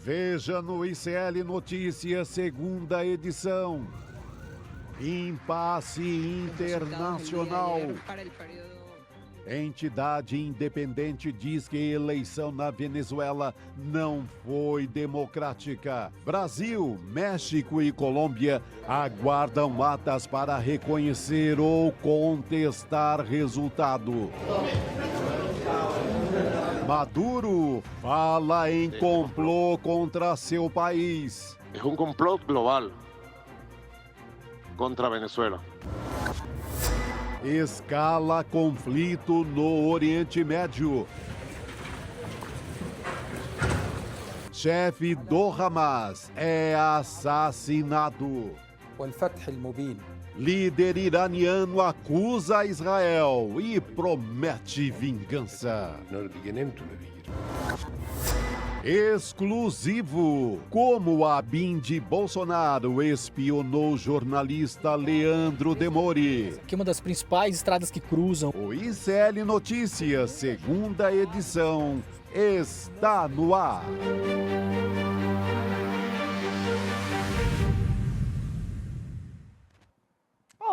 Veja no ICL Notícias, segunda edição. Impasse internacional. Entidade independente diz que a eleição na Venezuela não foi democrática. Brasil, México e Colômbia aguardam atas para reconhecer ou contestar resultado. Maduro fala em complô contra seu país. É um complô global contra a Venezuela. Escala conflito no Oriente Médio. Chefe do Hamas é assassinado. Líder iraniano acusa Israel e promete vingança. Exclusivo. Como a BIM de Bolsonaro espionou o jornalista Leandro Demori. Que é uma das principais estradas que cruzam. O ICL Notícias, segunda edição, está no ar.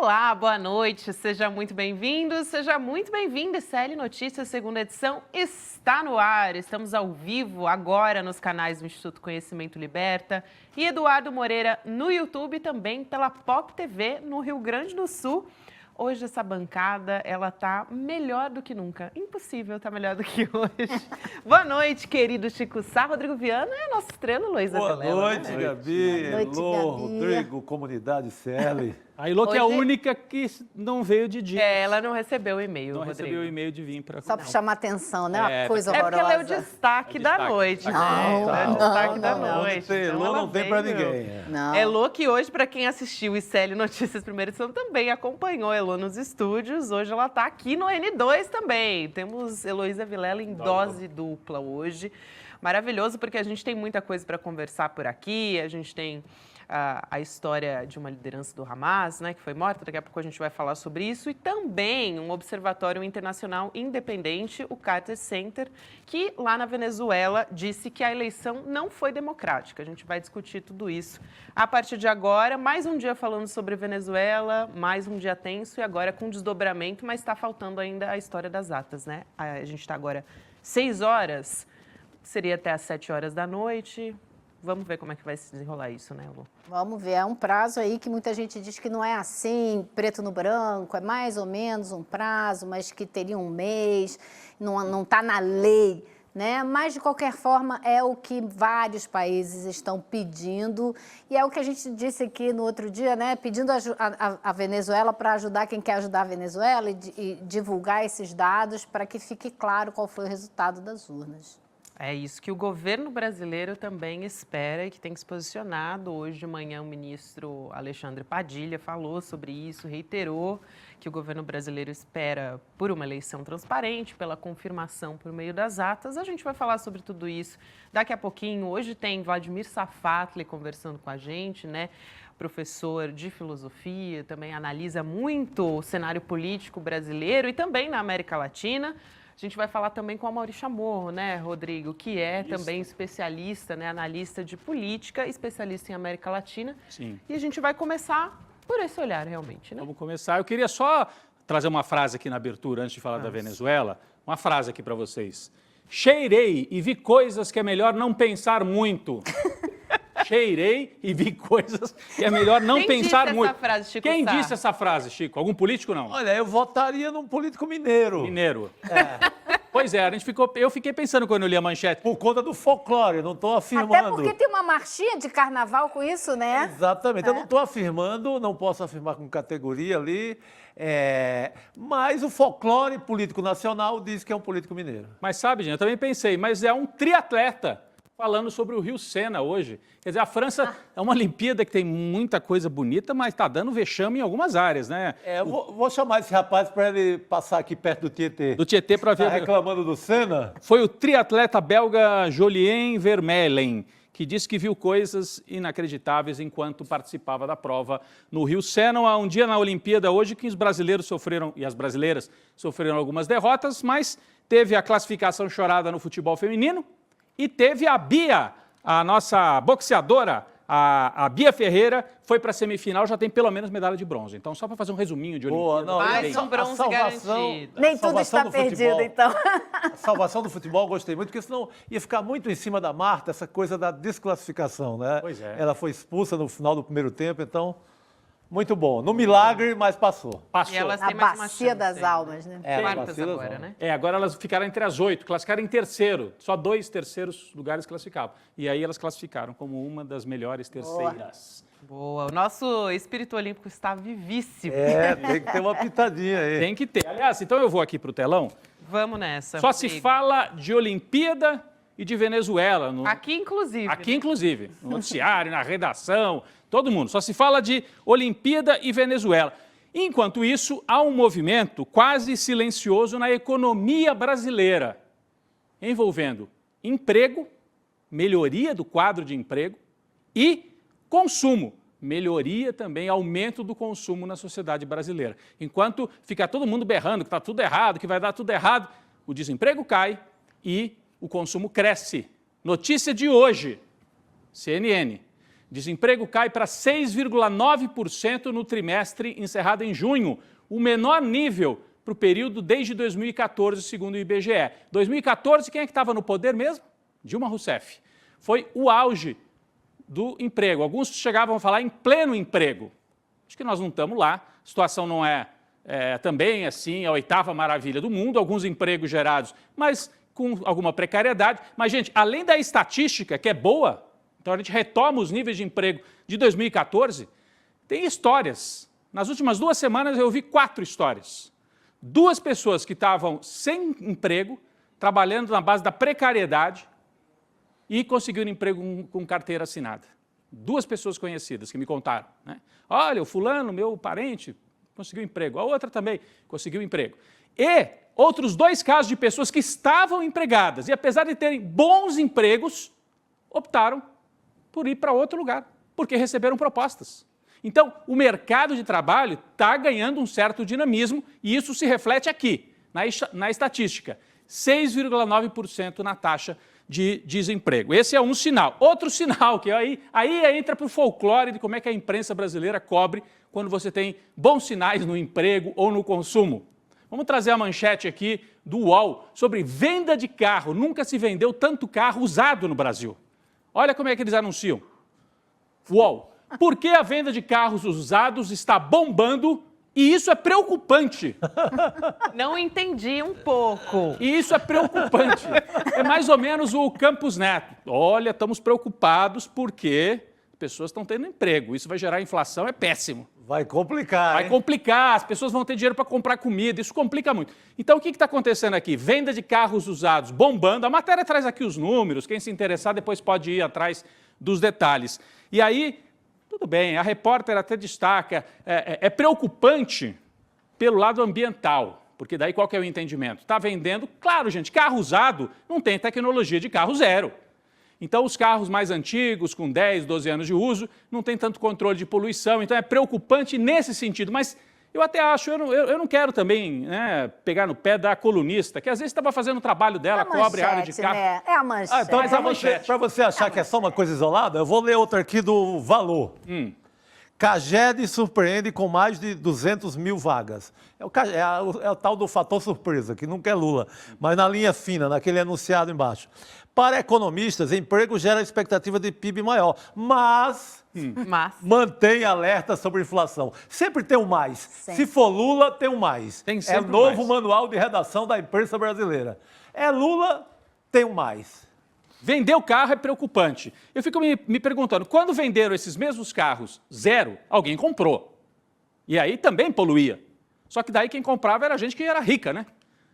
Olá, boa noite, seja muito bem-vindo, seja muito bem-vinda. ICL Notícias, segunda edição, está no ar. Estamos ao vivo agora nos canais do Instituto Conhecimento Liberta e Eduardo Moreira no YouTube e também pela Pop TV no Rio Grande do Sul. Hoje essa bancada, ela tá melhor do que nunca. Impossível tá melhor do que hoje. Boa noite, querido Chico Sá. Rodrigo Viana é a nossa estrela, Luísa Boa Vilela, noite, né? Gabi, Boa noite, Elô, Gabi. Rodrigo, comunidade CL. A Elô que é a Hoje- única que não veio de dia. Ela não recebeu o e-mail, Não Rodrigo. recebeu o e-mail de vir para Só para chamar atenção, né? Uma coisa É porque horrorosa. ela é o destaque da destaque. noite, né? Não, Ela é o não, destaque da não, não. noite. Elô Então ela não tem pra veio. ninguém. Não. Elô, que hoje, para quem assistiu o ICL Notícias Primeira Edição, também acompanhou Elô nos estúdios. Hoje ela está aqui no N2 também. Temos Heloísa Vilela em dose dupla hoje. Maravilhoso, porque a gente tem muita coisa para conversar por aqui. A gente tem a história de uma liderança do Hamas, né, que foi morta. Daqui a pouco a gente vai falar sobre isso. E também um observatório internacional independente, o Carter Center, que lá na Venezuela disse que a eleição não foi democrática. A gente vai discutir tudo isso a partir de agora. Mais um dia falando sobre Venezuela, mais um dia tenso e agora com desdobramento, mas está faltando ainda a história das atas, né? A gente está agora 6 horas, seria até às 7 horas da noite. Vamos ver como é que vai se desenrolar isso, né, Lu? Vamos ver, é um prazo aí que muita gente diz que não é assim, preto no branco, é mais ou menos um prazo, mas que teria um mês, não está na lei, né? Mas, de qualquer forma, é o que vários países estão pedindo e é o que a gente disse aqui no outro dia, né? Pedindo a Venezuela para ajudar quem quer ajudar a Venezuela e divulgar esses dados para que fique claro qual foi o resultado das urnas. É isso que o governo brasileiro também espera e que tem se posicionado. Hoje de manhã o ministro Alexandre Padilha falou sobre isso, reiterou que o governo brasileiro espera por uma eleição transparente, pela confirmação por meio das atas. A gente vai falar sobre tudo isso daqui a pouquinho. Hoje tem Vladimir Safatli conversando com a gente, né? Professor de filosofia, também analisa muito o cenário político brasileiro e também na América Latina. A gente vai falar também com a Maurícia Chamorro, né, Rodrigo, que é também especialista, né, analista de política, especialista em América Latina. Sim. E a gente vai começar por esse olhar, realmente, né? Vamos começar. Eu queria só trazer uma frase aqui na abertura, antes de falar da Venezuela. Uma frase aqui para vocês. Cheirei e vi coisas que é melhor não pensar muito. Cheirei e vi coisas que é melhor não Quem pensar disse muito. essa frase, Chico Quem Sá? disse essa frase, Chico? Algum político, não? Olha, eu votaria num político mineiro. Mineiro. Pois é, eu fiquei pensando quando eu li a manchete. Por conta do folclore, não estou afirmando. Até porque tem uma marchinha de carnaval com isso, né? Exatamente, eu não estou afirmando, não posso afirmar com categoria ali, mas o folclore político nacional diz que é um político mineiro. Mas sabe, gente, eu também pensei, mas é um triatleta falando sobre o Rio Sena hoje. Quer dizer, a França é uma Olimpíada que tem muita coisa bonita, mas está dando vexame em algumas áreas, né? Eu vou chamar esse rapaz para ele passar aqui perto do Tietê. Do Tietê para Está ver. reclamando do Senna? Foi o triatleta belga Julien Vermeulen que disse que viu coisas inacreditáveis enquanto participava da prova no Rio Sena. Há um dia na Olimpíada hoje que os brasileiros sofreram, e as brasileiras sofreram algumas derrotas, mas teve a classificação chorada no futebol feminino e teve a Bia, a nossa boxeadora, a Bia Ferreira, foi para a semifinal, já tem pelo menos medalha de bronze. Então, só para fazer um resuminho de Olimpíada. Não, Mais um bronze salvação- garantido. Nem tudo salvação está do perdido, futebol. então. A salvação do futebol eu gostei muito, porque senão ia ficar muito em cima da Marta essa coisa da desclassificação, né? Pois é. Ela foi expulsa no final do primeiro tempo, então, muito bom. No milagre, mas passou. Passou. E elas A têm mais uma bacia chance das ainda. almas, né? É, Quartas bacia das agora, almas. né? Agora elas ficaram entre as 8, classificaram em terceiro. Só 2 terceiros lugares classificavam. E aí elas classificaram como uma das melhores terceiras. Boa. O nosso espírito olímpico está vivíssimo. Tem que ter uma pitadinha aí. Tem que ter. Aliás, então eu vou aqui para o telão. Vamos nessa. Só se Rodrigo. fala de Olimpíada e de Venezuela. Aqui, inclusive. Aqui, inclusive, no noticiário, na redação, todo mundo. Só se fala de Olimpíada e Venezuela. Enquanto isso, há um movimento quase silencioso na economia brasileira, envolvendo emprego, melhoria do quadro de emprego e consumo. Melhoria também, aumento do consumo na sociedade brasileira. Enquanto fica todo mundo berrando que está tudo errado, que vai dar tudo errado, o desemprego cai e o consumo cresce. Notícia de hoje, CNN. Desemprego cai para 6,9% no trimestre encerrado em junho, o menor nível para o período desde 2014, segundo o IBGE. 2014, quem é que estava no poder mesmo? Dilma Rousseff. Foi o auge do emprego. Alguns chegavam a falar em pleno emprego. Acho que nós não estamos lá. A situação não é também assim a 8ª maravilha do mundo, alguns empregos gerados, mas com alguma precariedade. Mas, gente, além da estatística, que é boa, então a gente retoma os níveis de emprego de 2014, tem histórias. Nas últimas 2 semanas eu ouvi 4 histórias. 2 pessoas que estavam sem emprego, trabalhando na base da precariedade e conseguiram emprego com carteira assinada. 2 pessoas conhecidas que me contaram, né? Olha, o fulano, meu parente, conseguiu emprego. A outra também conseguiu emprego. E outros 2 casos de pessoas que estavam empregadas e, apesar de terem bons empregos, optaram por ir para outro lugar, porque receberam propostas. Então, o mercado de trabalho está ganhando um certo dinamismo e isso se reflete aqui, na estatística. 6,9% na taxa de desemprego. Esse é um sinal. Outro sinal, que aí entra para o folclore de como é que a imprensa brasileira cobre quando você tem bons sinais no emprego ou no consumo. Vamos trazer a manchete aqui do UOL sobre venda de carro. Nunca se vendeu tanto carro usado no Brasil. Olha como é que eles anunciam. UOL. Por que a venda de carros usados está bombando e isso é preocupante? Não entendi um pouco. E isso é preocupante. É mais ou menos o Campos Neto. Olha, estamos preocupados porque pessoas estão tendo emprego. Isso vai gerar inflação, é péssimo. Vai complicar, Vai hein? complicar, as pessoas vão ter dinheiro para comprar comida, isso complica muito. Então, o que está acontecendo aqui? Venda de carros usados bombando. A matéria traz aqui os números, quem se interessar depois pode ir atrás dos detalhes. E aí, tudo bem, a repórter até destaca, é preocupante pelo lado ambiental, porque daí qual que é o entendimento? Está vendendo, claro, gente, carro usado não tem tecnologia de carro zero. Então, os carros mais antigos, com 10, 12 anos de uso, não tem tanto controle de poluição, então é preocupante nesse sentido. Mas eu até acho, eu não quero também, né, pegar no pé da colunista, que às vezes estava fazendo o trabalho dela, cobre a área de carro. Né? É a manchete. Então, Mas a manchete. para você achar que é só uma coisa isolada, eu vou ler outra aqui do Valor. Caged surpreende com mais de 200 mil vagas. É o tal do fator surpresa, que nunca é Lula, mas na linha fina, naquele anunciado embaixo. Para economistas, emprego gera expectativa de PIB maior, mas mantém alerta sobre inflação. Sempre tem um mais. Sempre. Se for Lula, tem um mais. Tem É sempre um novo mais. manual de redação da imprensa brasileira. É Lula, tem um mais. Vender o carro é preocupante. Eu fico me perguntando, quando venderam esses mesmos carros zero, alguém comprou. E aí também poluía. Só que daí quem comprava era gente que era rica, né?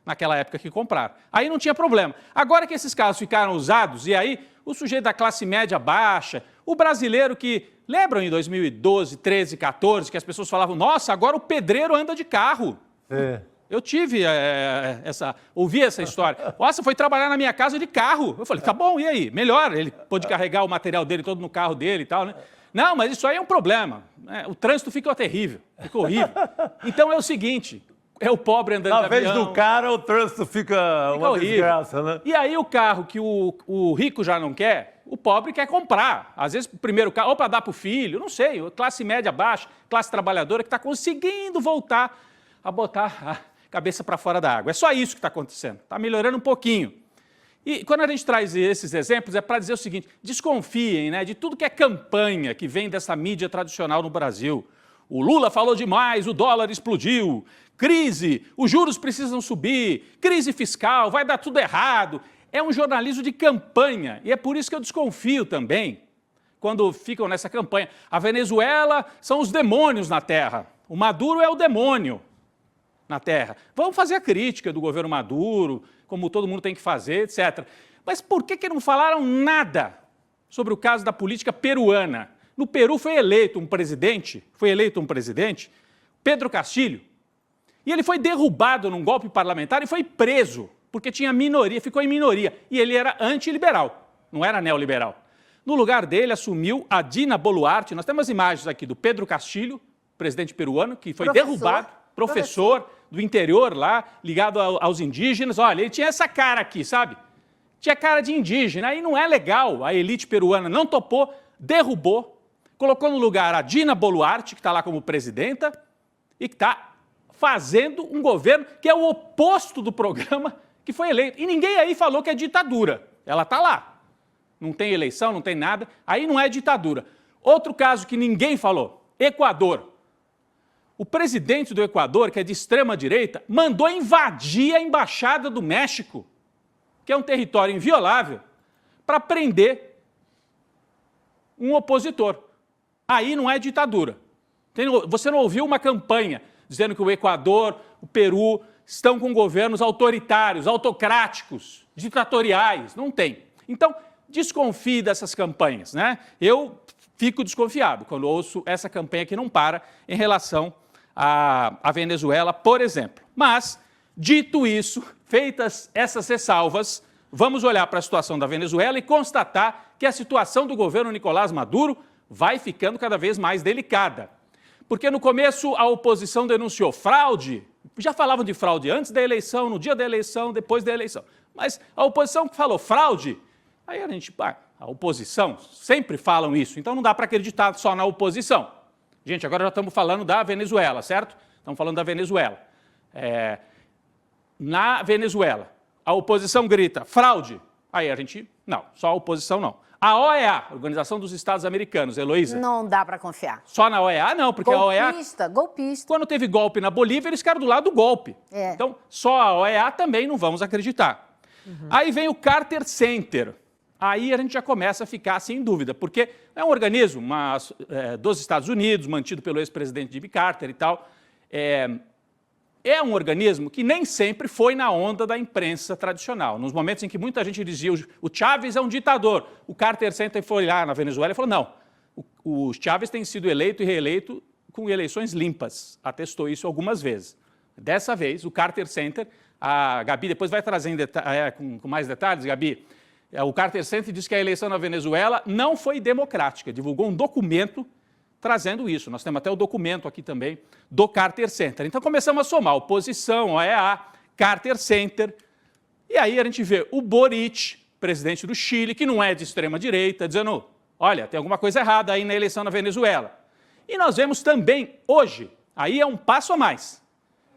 Naquela época que compraram. Aí não tinha problema. Agora que esses carros ficaram usados, e aí o sujeito da classe média baixa, o brasileiro que... Lembram em 2012, 13, 14, que as pessoas falavam, nossa, agora o pedreiro anda de carro. É. Eu tive ouvi essa história. Nossa, foi trabalhar na minha casa de carro. Eu falei, tá bom, e aí? Melhor, ele pôde carregar o material dele todo no carro dele e tal, né? Não, mas isso aí é um problema. Né? O trânsito fica terrível, fica horrível. Então é o seguinte, é o pobre andando de Na vez avião. do cara, o trânsito fica uma horrível. desgraça, né? E aí o carro que o rico já não quer, o pobre quer comprar. Às vezes o primeiro carro, ou para dar para o filho, não sei, classe média baixa, classe trabalhadora que está conseguindo voltar a botar a cabeça para fora da água. É só isso que está acontecendo. Está melhorando um pouquinho. E quando a gente traz esses exemplos, é para dizer o seguinte, desconfiem, né, de tudo que é campanha que vem dessa mídia tradicional no Brasil. O Lula falou demais, o dólar explodiu, crise, os juros precisam subir, crise fiscal, vai dar tudo errado. É um jornalismo de campanha e é por isso que eu desconfio também quando ficam nessa campanha. A Venezuela são os demônios na terra, o Maduro é o demônio na terra. Vamos fazer a crítica do governo Maduro, como todo mundo tem que fazer, etc. Mas por que não falaram nada sobre o caso da política peruana? No Peru foi eleito um presidente, Pedro Castilho, e ele foi derrubado num golpe parlamentar e foi preso, porque tinha minoria, ficou em minoria, e ele era antiliberal, não era neoliberal. No lugar dele assumiu a Dina Boluarte, nós temos imagens aqui do Pedro Castilho, presidente peruano, que foi derrubado, professor do interior lá, ligado aos indígenas. Olha, ele tinha essa cara aqui, sabe? Tinha cara de indígena, aí não é legal, a elite peruana não topou, derrubou, colocou no lugar a Dina Boluarte, que está lá como presidenta, e que está fazendo um governo que é o oposto do programa que foi eleito. E ninguém aí falou que é ditadura. Ela está lá. Não tem eleição, não tem nada. Aí não é ditadura. Outro caso que ninguém falou, Equador. O presidente do Equador, que é de extrema-direita, mandou invadir a Embaixada do México, que é um território inviolável, para prender um opositor. Aí não é ditadura. Você não ouviu uma campanha dizendo que o Equador, o Peru, estão com governos autoritários, autocráticos, ditatoriais. Não tem. Então, desconfie dessas campanhas, né? Eu fico desconfiado quando ouço essa campanha que não para em relação à Venezuela, por exemplo. Mas, dito isso, feitas essas ressalvas, vamos olhar para a situação da Venezuela e constatar que a situação do governo Nicolás Maduro vai ficando cada vez mais delicada. Porque no começo a oposição denunciou fraude, já falavam de fraude antes da eleição, no dia da eleição, depois da eleição. Mas a oposição falou fraude, aí a gente, a oposição, sempre falam isso, então não dá para acreditar só na oposição. Gente, agora já estamos falando da Venezuela, certo? Estamos falando da Venezuela. Na Venezuela, a oposição grita fraude, aí a gente, não, só a oposição não. A OEA, Organização dos Estados Americanos, Heloísa. Não dá para confiar. Só na OEA, não, porque golpista, a OEA... Golpista. Quando teve golpe na Bolívia, eles ficaram do lado do golpe. É. Então, só a OEA também não vamos acreditar. Aí vem o Carter Center. Aí a gente já começa a ficar sem dúvida, porque é um organismo dos Estados Unidos, mantido pelo ex-presidente Jimmy Carter e tal. É um organismo que nem sempre foi na onda da imprensa tradicional. Nos momentos em que muita gente dizia o Chávez é um ditador, o Carter Center foi lá na Venezuela e falou não, o Chávez tem sido eleito e reeleito com eleições limpas, atestou isso algumas vezes. Dessa vez, o Carter Center, a Gabi depois vai trazer com mais detalhes, Gabi, o Carter Center diz que a eleição na Venezuela não foi democrática, divulgou um documento trazendo isso. Nós temos até o documento aqui também do Carter Center. Então começamos a somar oposição, OEA, Carter Center, e aí a gente vê o Boric, presidente do Chile, que não é de extrema-direita, dizendo, olha, tem alguma coisa errada aí na eleição na Venezuela. E nós vemos também, hoje, aí é um passo a mais.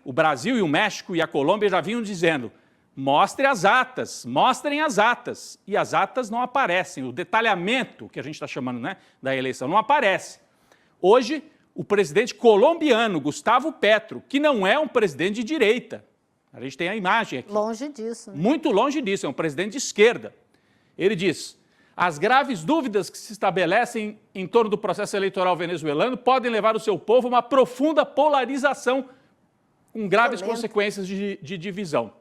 O Brasil e o México e a Colômbia já vinham dizendo, mostrem as atas, e as atas não aparecem, o detalhamento que a gente está chamando, né, da eleição não aparece. Hoje, o presidente colombiano, Gustavo Petro, que não é um presidente de direita, a gente tem a imagem aqui. Longe disso. Né? Muito longe disso, é um presidente de esquerda. Ele diz, as graves dúvidas que se estabelecem em torno do processo eleitoral venezuelano podem levar o seu povo a uma profunda polarização com graves consequências de divisão.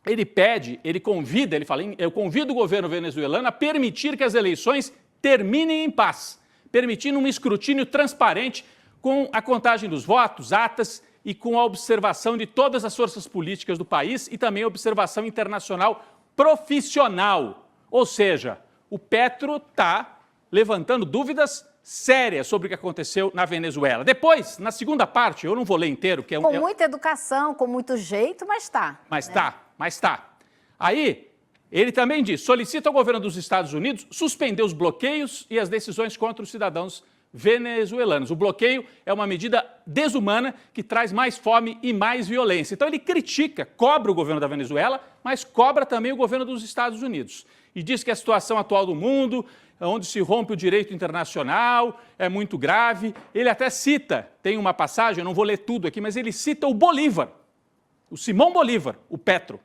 Ele pede, ele convida, ele fala, eu convido o governo venezuelano a permitir que as eleições terminem em paz, permitindo um escrutínio transparente com a contagem dos votos, atas e com a observação de todas as forças políticas do país e também a observação internacional profissional. Ou seja, o Petro está levantando dúvidas séria sobre o que aconteceu na Venezuela. Depois, na segunda parte, eu não vou ler inteiro, porque Com muita educação, com muito jeito, mas tá. Mas tá. Aí, ele também diz, solicita ao governo dos Estados Unidos suspender os bloqueios e as decisões contra os cidadãos venezuelanos. O bloqueio é uma medida desumana que traz mais fome e mais violência. Então ele critica, cobra o governo da Venezuela, mas cobra também o governo dos Estados Unidos. E diz que a situação atual do mundo, onde se rompe o direito internacional, é muito grave. Ele até cita, tem uma passagem, eu não vou ler tudo aqui, mas ele cita o Bolívar, o Simão Bolívar, o Petro,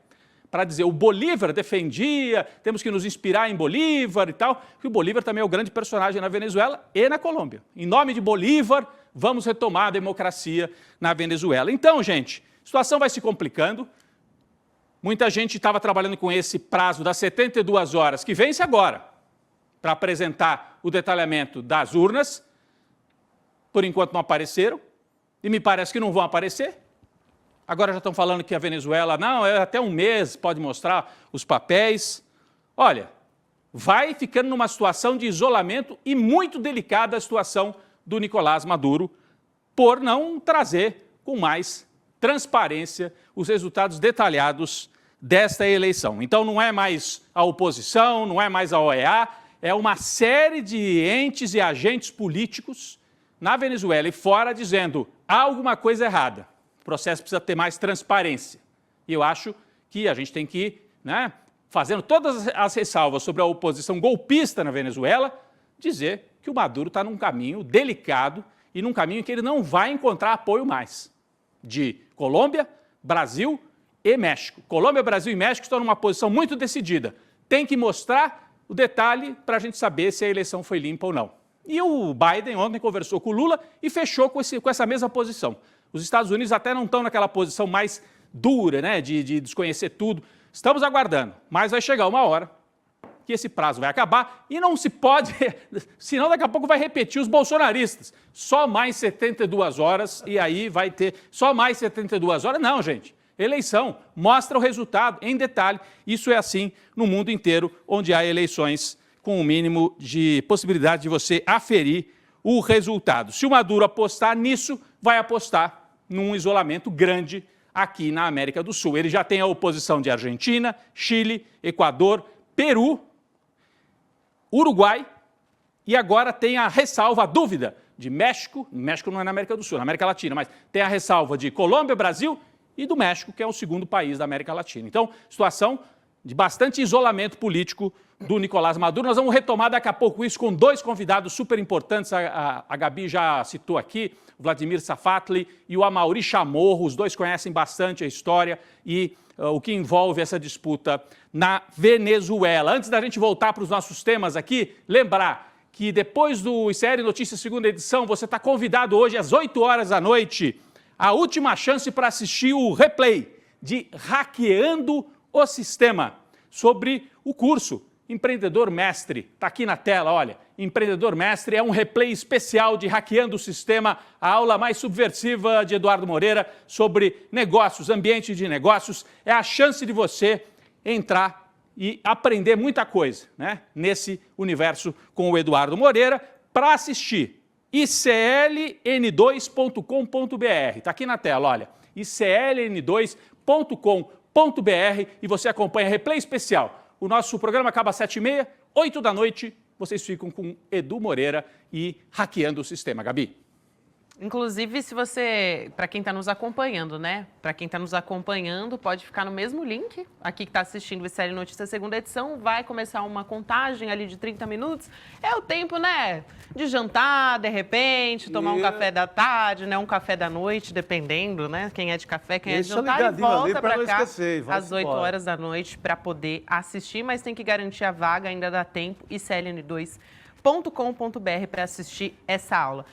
para dizer, o Bolívar defendia, temos que nos inspirar em Bolívar e tal, que o Bolívar também é o grande personagem na Venezuela e na Colômbia. Em nome de Bolívar, vamos retomar a democracia na Venezuela. Então, gente, a situação vai se complicando. Muita gente estava trabalhando com esse prazo das 72 horas, que vence agora, para apresentar o detalhamento das urnas. Por enquanto não apareceram, e me parece que não vão aparecer. Agora já estão falando que a Venezuela, não, é até um mês, pode mostrar os papéis. Olha, vai ficando numa situação de isolamento e muito delicada a situação do Nicolás Maduro por não trazer com mais transparência os resultados detalhados desta eleição. Então não é mais a oposição, não é mais a OEA, é uma série de entes e agentes políticos na Venezuela e fora dizendo há alguma coisa errada. O processo precisa ter mais transparência. E eu acho que a gente tem que ir, fazendo todas as ressalvas sobre a oposição golpista na Venezuela, dizer que o Maduro está num caminho delicado e num caminho em que ele não vai encontrar apoio mais de Colômbia, Brasil e México. Colômbia, Brasil e México estão numa posição muito decidida. Tem que mostrar o detalhe para a gente saber se a eleição foi limpa ou não. E o Biden ontem conversou com o Lula e fechou com essa mesma posição. Os Estados Unidos até não estão naquela posição mais dura, de desconhecer tudo. Estamos aguardando, mas vai chegar uma hora que esse prazo vai acabar e não se pode, senão daqui a pouco vai repetir os bolsonaristas. Só mais 72 horas e aí vai ter só mais 72 horas. Não, gente. Eleição mostra o resultado em detalhe. Isso é assim no mundo inteiro, onde há eleições com o mínimo de possibilidade de você aferir o resultado. Se o Maduro apostar nisso, vai apostar num isolamento grande aqui na América do Sul. Ele já tem a oposição de Argentina, Chile, Equador, Peru, Uruguai e agora tem a ressalva, a dúvida de México. México não é na América do Sul, na América Latina, mas tem a ressalva de Colômbia, Brasil e do México, que é o segundo país da América Latina. Então, situação de bastante isolamento político do Nicolás Maduro. Nós vamos retomar daqui a pouco isso com dois convidados super importantes. A Gabi já citou aqui, o Vladimir Safatli e o Amaury Chamorro. Os dois conhecem bastante a história e o que envolve essa disputa na Venezuela. Antes da gente voltar para os nossos temas aqui, lembrar que depois do ICL Notícias segunda edição, você está convidado hoje às 8 horas da noite, a última chance para assistir o replay de Hackeando o Sistema, sobre o curso Empreendedor Mestre. Está aqui na tela, olha. Empreendedor Mestre é um replay especial de Hackeando o Sistema, a aula mais subversiva de Eduardo Moreira sobre negócios, ambiente de negócios. É a chance de você entrar e aprender muita coisa, nesse universo com o Eduardo Moreira. Para assistir, icln2.com.br. Está aqui na tela, olha. icln2.com.br e você acompanha replay especial. O nosso programa acaba às 7h30, 8 da noite, vocês ficam com Edu Moreira e Hackeando o Sistema. Gabi. Inclusive, se você, para quem está nos acompanhando, Para quem está nos acompanhando, pode ficar no mesmo link. Aqui que está assistindo o ICL Notícias segunda edição, vai começar uma contagem ali de 30 minutos. É o tempo, de jantar, de repente, tomar um café da tarde, um café da noite, dependendo, Quem é de café, quem é de jantar, e volta para cá às 8 horas da noite para poder assistir, mas tem que garantir a vaga, ainda dá tempo, icln2.com.br para assistir essa aula.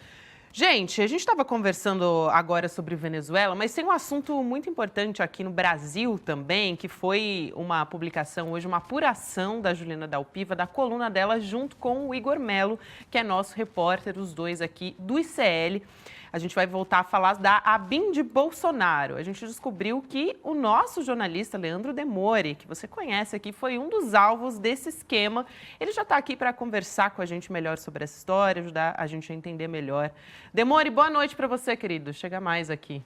Gente, a gente estava conversando agora sobre Venezuela, mas tem um assunto muito importante aqui no Brasil também, que foi uma publicação hoje, uma apuração da Juliana Dalpiva, da coluna dela, junto com o Igor Melo, que é nosso repórter, os dois aqui do ICL. A gente vai voltar a falar da ABIN de Bolsonaro. A gente descobriu que o nosso jornalista Leandro Demore, que você conhece aqui, foi um dos alvos desse esquema. Ele já está aqui para conversar com a gente melhor sobre essa história, ajudar a gente a entender melhor. Demore, boa noite para você, querido. Chega mais aqui.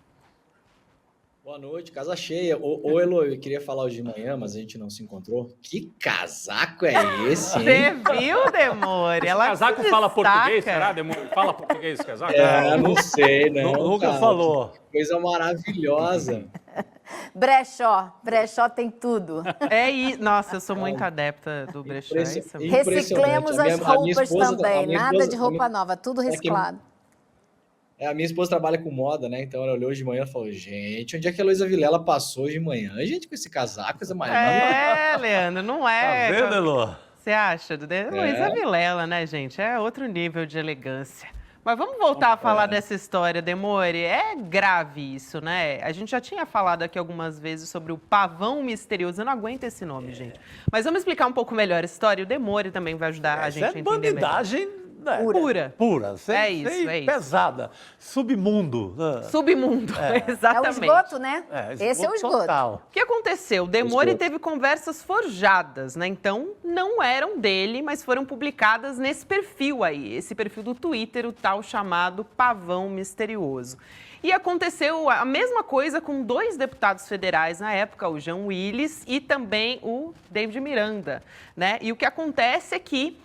Boa noite, casa cheia. Ô, Elo, eu queria falar hoje de manhã, mas a gente não se encontrou. Que casaco é esse, hein? Você viu, Demore? Esse casaco fala português, será, Demore? Fala português esse casaco? Não sei, não. Nunca falou. Que coisa maravilhosa. Brechó tem tudo. Nossa, eu sou muito adepta do brechó. Reciclemos as roupas também, nada de roupa nova, tudo reciclado. A minha esposa trabalha com moda, né? Então ela olhou hoje de manhã e falou: gente, onde é que a Heloísa Vilela passou hoje de manhã? Gente, com esse casaco, coisa mais. Leandro, não é. Tá vendo, Elô? Você acha? Heloísa Vilela, né, gente? É outro nível de elegância. Mas vamos voltar a falar dessa história, Demore. É grave isso, né? A gente já tinha falado aqui algumas vezes sobre o pavão misterioso. Eu não aguento esse nome, gente. Mas vamos explicar um pouco melhor a história. O Demore também vai ajudar a gente a entender bandidagem pura. Sem pesada. Submundo. Submundo, exatamente. É o esgoto, né? Esse é o esgoto. Total. O que aconteceu? O Demore teve conversas forjadas, né? Então, não eram dele, mas foram publicadas nesse perfil aí. Esse perfil do Twitter, o tal chamado Pavão Misterioso. E aconteceu a mesma coisa com 2 deputados federais na época, o Jean Willis e também o David Miranda, né? E o que acontece é que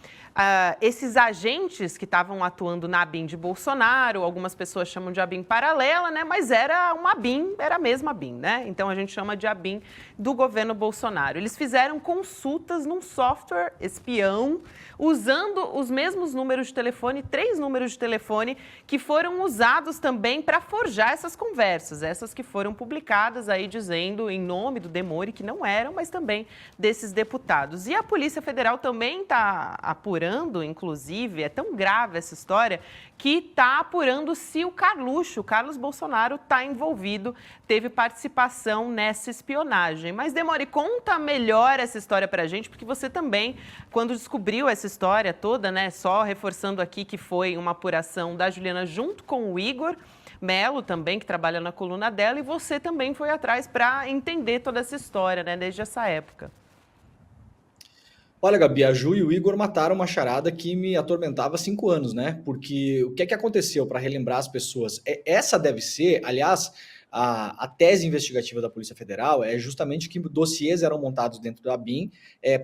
esses agentes que estavam atuando na ABIN de Bolsonaro, algumas pessoas chamam de ABIN paralela, né? Mas era uma ABIN, era a mesma ABIN, né? Então a gente chama de ABIN do governo Bolsonaro. Eles fizeram consultas num software espião, usando os mesmos números de telefone, 3 números de telefone, que foram usados também para forjar essas conversas, essas que foram publicadas aí dizendo em nome do Demore, que não eram, mas também desses deputados. E a Polícia Federal também está apurando, inclusive, é tão grave essa história, que está apurando se o Carlos Bolsonaro, está envolvido, teve participação nessa espionagem. Mas, Demore, conta melhor essa história para a gente, porque você também, quando descobriu essa história toda, né, só reforçando aqui que foi uma apuração da Juliana junto com o Igor Melo também, que trabalha na coluna dela, e você também foi atrás para entender toda essa história, né, desde essa época. Olha, Gabi, a Ju e o Igor mataram uma charada que me atormentava há 5 anos, né? Porque o que é que aconteceu, para relembrar as pessoas? Essa deve ser, aliás, a tese investigativa da Polícia Federal é justamente que dossiês eram montados dentro da ABIN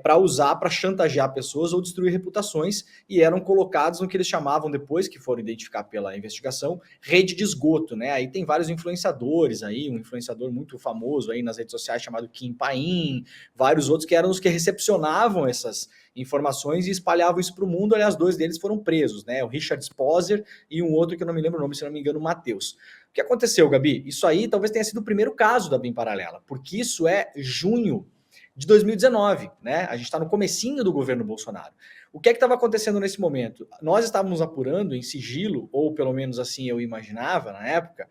para usar, para chantagear pessoas ou destruir reputações, e eram colocados no que eles chamavam, depois que foram identificar pela investigação, rede de esgoto, né? Aí tem vários influenciadores aí, um influenciador muito famoso aí nas redes sociais chamado Kim Paim, vários outros que eram os que recepcionavam essas informações e espalhavam isso para o mundo. Aliás, 2 deles foram presos, né? O Richard Sposer e um outro que eu não me lembro o nome, se não me engano, o Matheus. O que aconteceu, Gabi? Isso aí talvez tenha sido o primeiro caso da ABIN paralela, porque isso é junho de 2019, né? A gente está no comecinho do governo Bolsonaro. O que é que estava acontecendo nesse momento? Nós estávamos apurando em sigilo, ou pelo menos assim eu imaginava na época,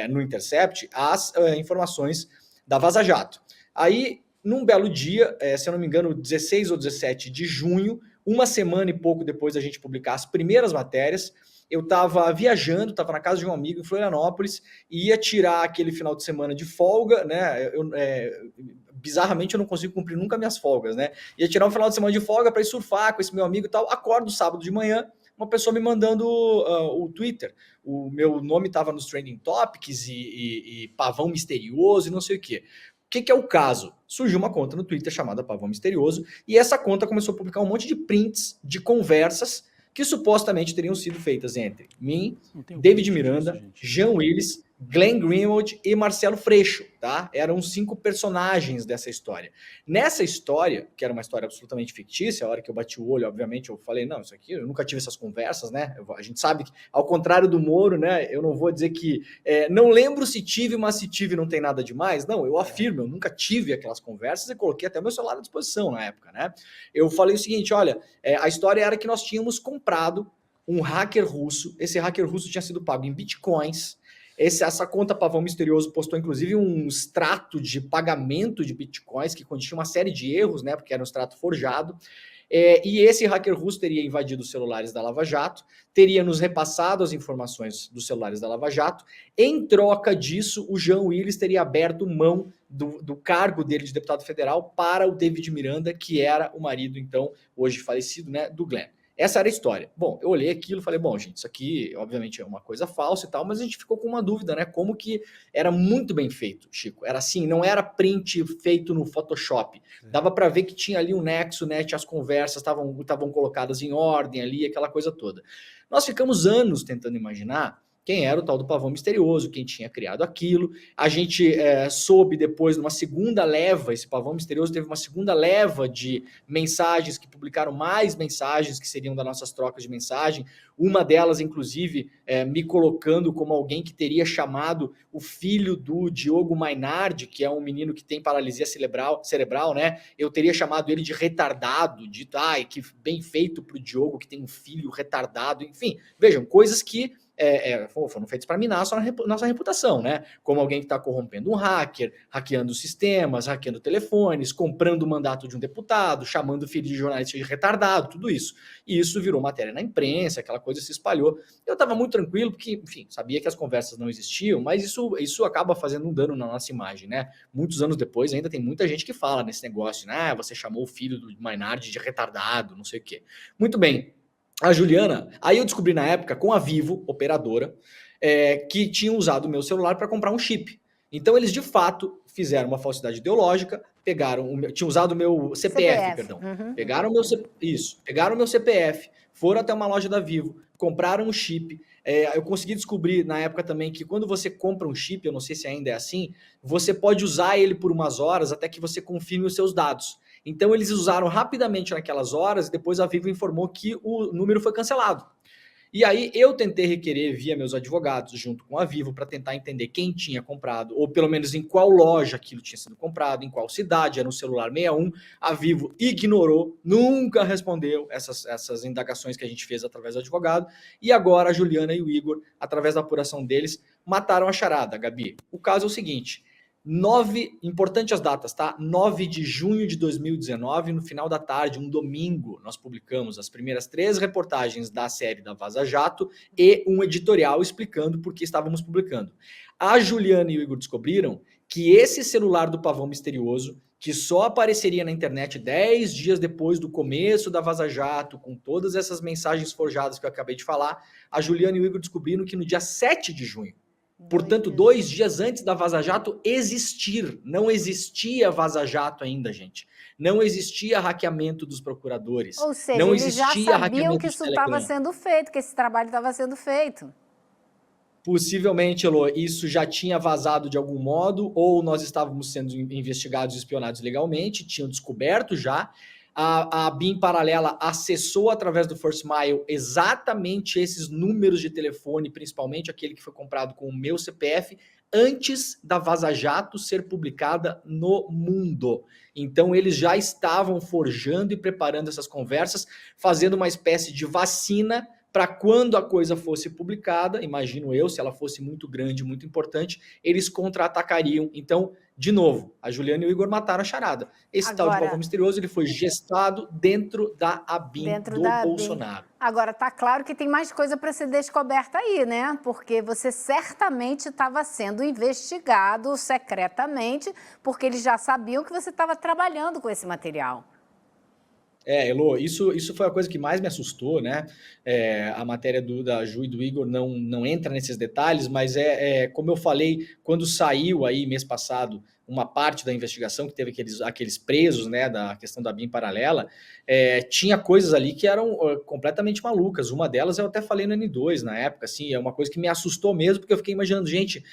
no Intercept, as informações da Vaza Jato. Aí, num belo dia, se eu não me engano, 16 ou 17 de junho, uma semana e pouco depois da gente publicar as primeiras matérias, eu estava viajando, estava na casa de um amigo em Florianópolis, e ia tirar aquele final de semana de folga, né? Bizarramente eu não consigo cumprir nunca minhas folgas, né? Ia tirar um final de semana de folga para ir surfar com esse meu amigo e tal. Acordo sábado de manhã, uma pessoa me mandando o Twitter. O meu nome estava nos Trending Topics e Pavão Misterioso e não sei o quê. O que é o caso? Surgiu uma conta no Twitter chamada Pavão Misterioso, e essa conta começou a publicar um monte de prints de conversas que supostamente teriam sido feitas entre mim, David Miranda, Jean Willis, Glenn Greenwald e Marcelo Freixo, tá? Eram 5 personagens dessa história. Nessa história, que era uma história absolutamente fictícia, a hora que eu bati o olho, obviamente, eu falei, não, isso aqui, eu nunca tive essas conversas, né? A gente sabe que, ao contrário do Moro, né? Eu não vou dizer que, não lembro se tive, mas se tive não tem nada demais. Não, eu afirmo, eu nunca tive aquelas conversas e coloquei até meu celular à disposição na época, né? Eu falei o seguinte, olha, a história era que nós tínhamos comprado um hacker russo, esse hacker russo tinha sido pago em bitcoins, Essa conta Pavão Misterioso postou, inclusive, um extrato de pagamento de bitcoins que continha uma série de erros, né? Porque era um extrato forjado. E esse hacker russo teria invadido os celulares da Lava Jato, teria nos repassado as informações dos celulares da Lava Jato. Em troca disso, o Jean Willis teria aberto mão do cargo dele de deputado federal para o David Miranda, que era o marido, então, hoje falecido, né, do Glenn. Essa era a história. Bom, eu olhei aquilo e falei, bom, gente, isso aqui obviamente é uma coisa falsa e tal, mas a gente ficou com uma dúvida, né? Como que era muito bem feito, Chico. Era assim, não era print feito no Photoshop. Dava para ver que tinha ali um nexo, né? As conversas estavam colocadas em ordem ali, aquela coisa toda. Nós ficamos anos tentando imaginar quem era o tal do Pavão Misterioso, quem tinha criado aquilo. A gente soube depois, numa segunda leva, esse Pavão Misterioso teve uma segunda leva de mensagens que publicaram mais mensagens que seriam das nossas trocas de mensagem. Uma delas, inclusive, me colocando como alguém que teria chamado o filho do Diogo Mainardi, que é um menino que tem paralisia cerebral, né? Eu teria chamado ele de retardado, dito, que bem feito pro Diogo, que tem um filho retardado. Enfim, vejam, coisas que foram feitos para minar a nossa reputação, né? Como alguém que está corrompendo um hacker, hackeando sistemas, hackeando telefones, comprando o mandato de um deputado, chamando o filho de jornalista de retardado, tudo isso. E isso virou matéria na imprensa, aquela coisa se espalhou. Eu estava muito tranquilo, porque, enfim, sabia que as conversas não existiam, mas isso acaba fazendo um dano na nossa imagem, né? Muitos anos depois ainda tem muita gente que fala nesse negócio, né? Você chamou o filho do Mainardi de retardado, não sei o quê. Muito bem. A Juliana, aí eu descobri na época com a Vivo, operadora, que tinham usado o meu celular para comprar um chip. Então eles de fato fizeram uma falsidade ideológica, tinham usado o meu CPF, perdão. Uhum. Pegaram o meu CPF, foram até uma loja da Vivo, compraram um chip. Eu consegui descobrir na época também que quando você compra um chip, eu não sei se ainda é assim, você pode usar ele por umas horas até que você confirme os seus dados. Então eles usaram rapidamente naquelas horas e depois a Vivo informou que o número foi cancelado. E aí eu tentei requerer via meus advogados junto com a Vivo para tentar entender quem tinha comprado, ou pelo menos em qual loja aquilo tinha sido comprado, em qual cidade, era um celular 61. A Vivo ignorou, nunca respondeu essas indagações que a gente fez através do advogado. E agora a Juliana e o Igor, através da apuração deles, mataram a charada, Gabi. O caso é o seguinte... importante as datas, tá? 9 de junho de 2019, no final da tarde, um domingo, nós publicamos as primeiras 3 reportagens da série da Vaza Jato e um editorial explicando por que estávamos publicando. A Juliana e o Igor descobriram que esse celular do Pavão Misterioso, que só apareceria na internet 10 dias depois do começo da Vaza Jato, com todas essas mensagens forjadas que eu acabei de falar, a Juliana e o Igor descobriram que no dia 7 de junho, portanto, 2 dias antes da Vaza Jato existir, não existia Vaza Jato ainda, gente. Não existia hackeamento dos procuradores. Ou seja, não eles já existia sabiam que isso estava sendo feito, que esse trabalho estava sendo feito. Possivelmente, Elô, isso já tinha vazado de algum modo, ou nós estávamos sendo investigados e espionados legalmente, tinham descoberto já. A BIM paralela acessou através do First Mile exatamente esses números de telefone, principalmente aquele que foi comprado com o meu CPF, antes da Vaza Jato ser publicada no mundo. Então eles já estavam forjando e preparando essas conversas, fazendo uma espécie de vacina para quando a coisa fosse publicada, imagino eu, se ela fosse muito grande, muito importante, eles contra-atacariam. Então, de novo, a Juliana e o Igor mataram a charada. Esse tal de Pavão Misterioso, ele foi gestado dentro da ABIN do Bolsonaro. Agora, tá claro que tem mais coisa para ser descoberta aí, né? Porque você certamente estava sendo investigado secretamente, porque eles já sabiam que você estava trabalhando com esse material. Elô, isso foi a coisa que mais me assustou, né? A matéria da Ju e do Igor não entra nesses detalhes, mas como eu falei, quando saiu aí mês passado uma parte da investigação, que teve aqueles presos, né, da questão da BIM paralela, tinha coisas ali que eram completamente malucas. Uma delas eu até falei no N2 na época, assim, é uma coisa que me assustou mesmo, porque eu fiquei imaginando, gente,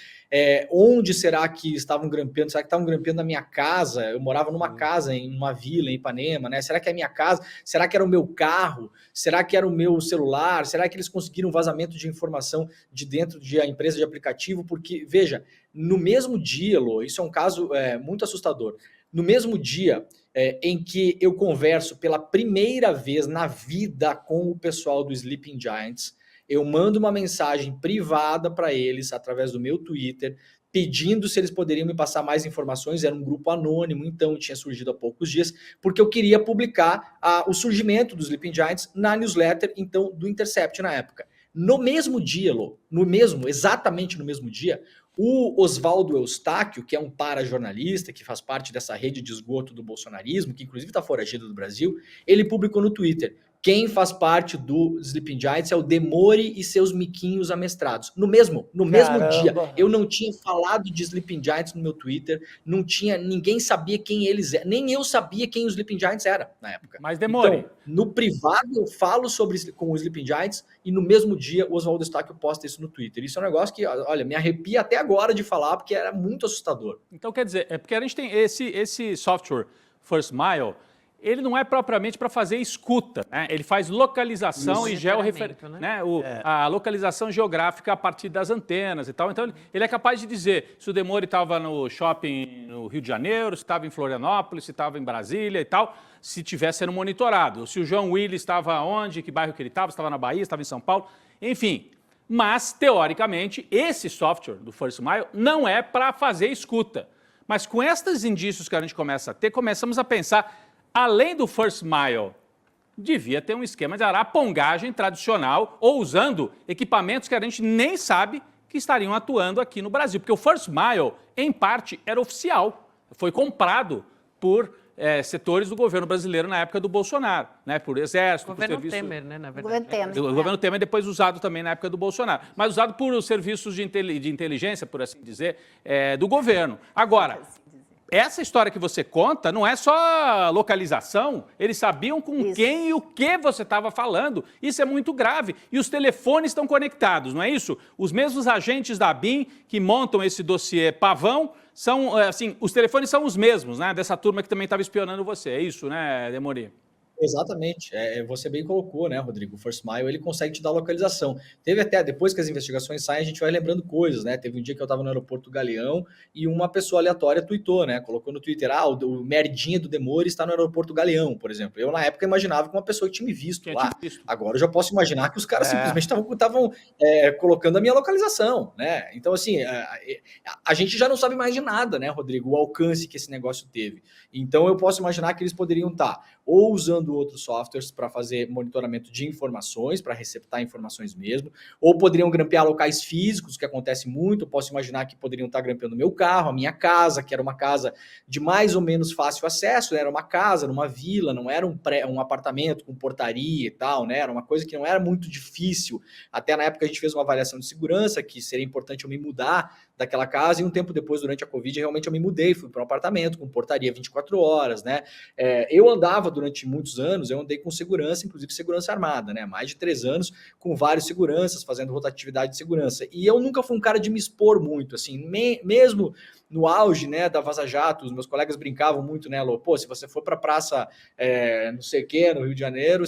onde será que estavam grampeando? Será que estavam grampeando na minha casa? Eu morava numa casa, em uma vila, em Ipanema, né? Será que é a minha casa? Será que era o meu carro? Será que era o meu celular? Será que eles conseguiram vazamento de informação de dentro da empresa de aplicativo? Porque, veja, no mesmo dia, Lô, isso é um caso muito assustador, no mesmo dia em que eu converso pela primeira vez na vida com o pessoal do Sleeping Giants, eu mando uma mensagem privada para eles através do meu Twitter, pedindo se eles poderiam me passar mais informações. Era um grupo anônimo, então tinha surgido há poucos dias, porque eu queria publicar o surgimento dos Sleeping Giants na newsletter, então, do Intercept na época. No mesmo dia, Lô, exatamente no mesmo dia, o Oswaldo Eustáquio, que é um para-jornalista, que faz parte dessa rede de esgoto do bolsonarismo, que inclusive está foragido do Brasil, ele publicou no Twitter: quem faz parte do Sleeping Giants é o Demore e seus miquinhos amestrados. No mesmo dia. Eu não tinha falado de Sleeping Giants no meu Twitter, ninguém sabia quem eles eram, nem eu sabia quem os Sleeping Giants era na época. Mas Demore. Então, no privado eu falo com os Sleeping Giants e no mesmo dia o Oswaldo Eustáquio posta isso no Twitter. Isso é um negócio que, olha, me arrepia até agora de falar, porque era muito assustador. Então, quer dizer, é porque a gente tem esse software First Mile, ele não é propriamente para fazer escuta, né? Ele faz localização e georreferência, né? A localização geográfica a partir das antenas e tal. Então, ele é capaz de dizer se o Demore estava no shopping no Rio de Janeiro, se estava em Florianópolis, se estava em Brasília e tal, se estivesse sendo monitorado. Se o João Willis estava onde, que bairro que ele estava, se estava na Bahia, se estava em São Paulo, enfim. Mas, teoricamente, esse software do First Mile não é para fazer escuta. Mas com estes indícios que a gente começa a ter, começamos a pensar, além do First Mile, devia ter um esquema de arapongagem tradicional ou usando equipamentos que a gente nem sabe que estariam atuando aqui no Brasil. Porque o First Mile, em parte, era oficial. Foi comprado por setores do governo brasileiro na época do Bolsonaro, né? Por exército, governo por serviço... Temer, né? Na verdade. Governo Temer. O governo Temer depois usado também na época do Bolsonaro, mas usado por serviços de inteligência, por assim dizer, do governo. Agora, essa história que você conta não é só localização, eles sabiam com quem e o que você estava falando. Isso é muito grave. E os telefones estão conectados, não é isso? Os mesmos agentes da ABIN que montam esse dossiê pavão, são, assim, os telefones são os mesmos, né? Dessa turma que também estava espionando você. É isso, né, Demore? Exatamente, você bem colocou, né, Rodrigo? O First Mile, ele consegue te dar localização. Teve até, depois que as investigações saem, a gente vai lembrando coisas, né? Teve um dia que eu estava no aeroporto do Galeão e uma pessoa aleatória tweetou, né? Colocou no Twitter, o merdinha do Demore está no aeroporto do Galeão, por exemplo. Eu, na época, imaginava que uma pessoa que tinha me visto lá. Agora eu já posso imaginar que os caras simplesmente estavam colocando a minha localização, né? Então, assim, a gente já não sabe mais de nada, né, Rodrigo? O alcance que esse negócio teve. Então, eu posso imaginar que eles poderiam estar ou usando outros softwares para fazer monitoramento de informações, para receptar informações mesmo, ou poderiam grampear locais físicos, que acontece muito. Eu posso imaginar que poderiam estar grampeando meu carro, a minha casa, que era uma casa de mais ou menos fácil acesso, né? Era uma casa, numa vila, não era um apartamento com portaria e tal, né? Era uma coisa que não era muito difícil. Até na época a gente fez uma avaliação de segurança, que seria importante eu me mudar daquela casa, e um tempo depois, durante a Covid, realmente eu me mudei, fui para um apartamento com portaria 24 horas, né? Eu andava durante muitos anos, eu andei com segurança, inclusive segurança armada, né? Mais de 3 anos, com vários seguranças, fazendo rotatividade de segurança. E eu nunca fui um cara de me expor muito, assim, mesmo no auge, né, da Vaza Jato, os meus colegas brincavam muito, né, Lô, pô, se você for para praça, não sei o quê, no Rio de Janeiro,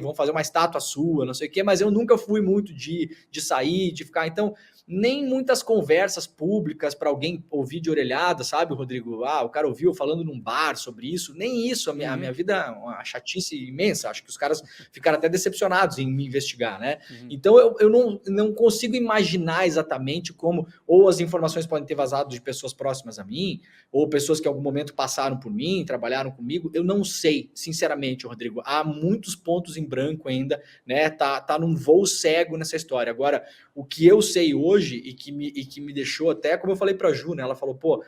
vão fazer uma estátua sua, não sei o quê, mas eu nunca fui muito de sair, de ficar, então, nem muitas conversas públicas para alguém ouvir de orelhada, sabe, Rodrigo? O cara ouviu falando num bar sobre isso, nem isso, a minha vida é uma chatice imensa, acho que os caras ficaram até decepcionados em me investigar, né? Então, eu não consigo imaginar exatamente como, ou as informações podem ter vazado de pessoas próximas a mim, ou pessoas que em algum momento passaram por mim, trabalharam comigo, eu não sei, sinceramente, Rodrigo, há muitos pontos em branco ainda, né, tá num voo cego nessa história. Agora, o que eu sei hoje e que me deixou até, como eu falei para a Ju, né, ela falou, pô,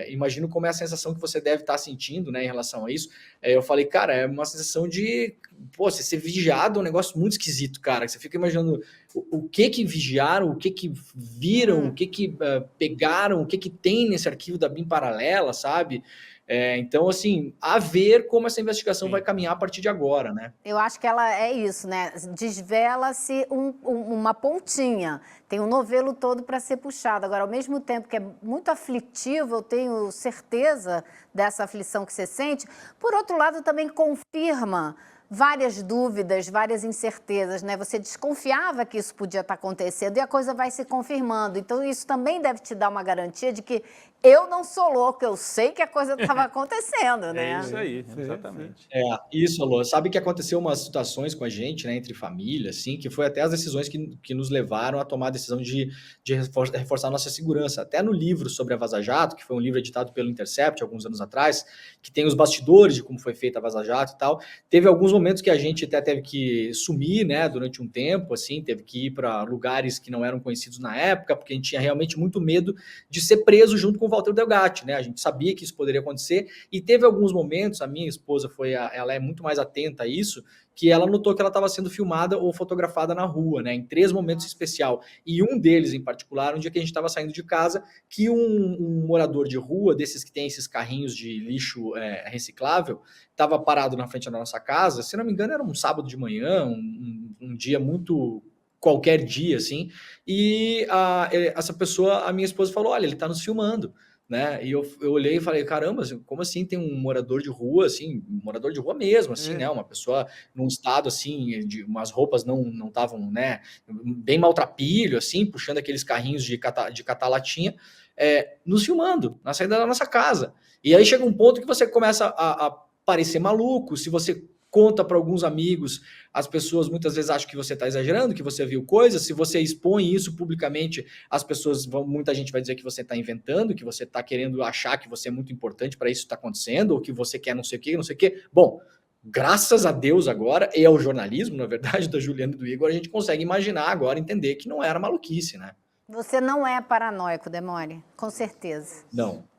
imagino como é a sensação que você deve estar sentindo, né, em relação a isso. Eu falei, cara, é uma sensação de, pô, você ser vigiado é um negócio muito esquisito, cara, você fica imaginando o que vigiaram, o que viram, o que pegaram, o que tem nesse arquivo da BIM paralela, sabe? Então, assim, a ver como essa investigação vai caminhar a partir de agora, né? Eu acho que ela é isso, né? Desvela-se uma pontinha, tem um novelo todo para ser puxado. Agora, ao mesmo tempo que é muito aflitivo, eu tenho certeza dessa aflição que você sente, por outro lado, também confirma várias dúvidas, várias incertezas, né? Você desconfiava que isso podia estar acontecendo e a coisa vai se confirmando. Então, isso também deve te dar uma garantia de que eu não sou louco, eu sei que a coisa estava acontecendo, né? É isso aí, exatamente. Isso, Alô. Sabe que aconteceu umas situações com a gente, né, entre família, assim, que foi até as decisões que nos levaram a tomar a decisão de reforçar a nossa segurança. Até no livro sobre a Vaza Jato, que foi um livro editado pelo Intercept alguns anos atrás, que tem os bastidores de como foi feita a Vaza Jato e tal, teve alguns momentos que a gente até teve que sumir, né, durante um tempo, assim, teve que ir para lugares que não eram conhecidos na época, porque a gente tinha realmente muito medo de ser preso junto com o Walter Delgatti, né? A gente sabia que isso poderia acontecer e teve alguns momentos, a minha esposa ela é muito mais atenta a isso, que ela notou que ela estava sendo filmada ou fotografada na rua, né? Em 3 momentos especial. E um deles, em particular, um dia que a gente estava saindo de casa, que um morador de rua, desses que tem esses carrinhos de lixo reciclável, estava parado na frente da nossa casa, se não me engano era um sábado de manhã, um dia muito... qualquer dia, assim, e essa pessoa, a minha esposa falou, olha, ele tá nos filmando, né, e eu olhei e falei, caramba, como assim tem um morador de rua, assim, um morador de rua mesmo, assim, né, uma pessoa num estado, assim, de umas roupas não estavam, né, bem maltrapilho, assim, puxando aqueles carrinhos de catar latinha, nos filmando, na saída da nossa casa, e aí chega um ponto que você começa a parecer maluco, se você conta para alguns amigos, as pessoas muitas vezes acham que você está exagerando, que você viu coisas, se você expõe isso publicamente, muita gente vai dizer que você está inventando, que você está querendo achar que você é muito importante para isso estar acontecendo, ou que você quer não sei o quê, não sei o quê. Bom, graças a Deus agora, e ao jornalismo, na verdade, da Juliana e do Igor, a gente consegue imaginar agora, entender que não era maluquice, né? Você não é paranoico, Demore, com certeza. Não.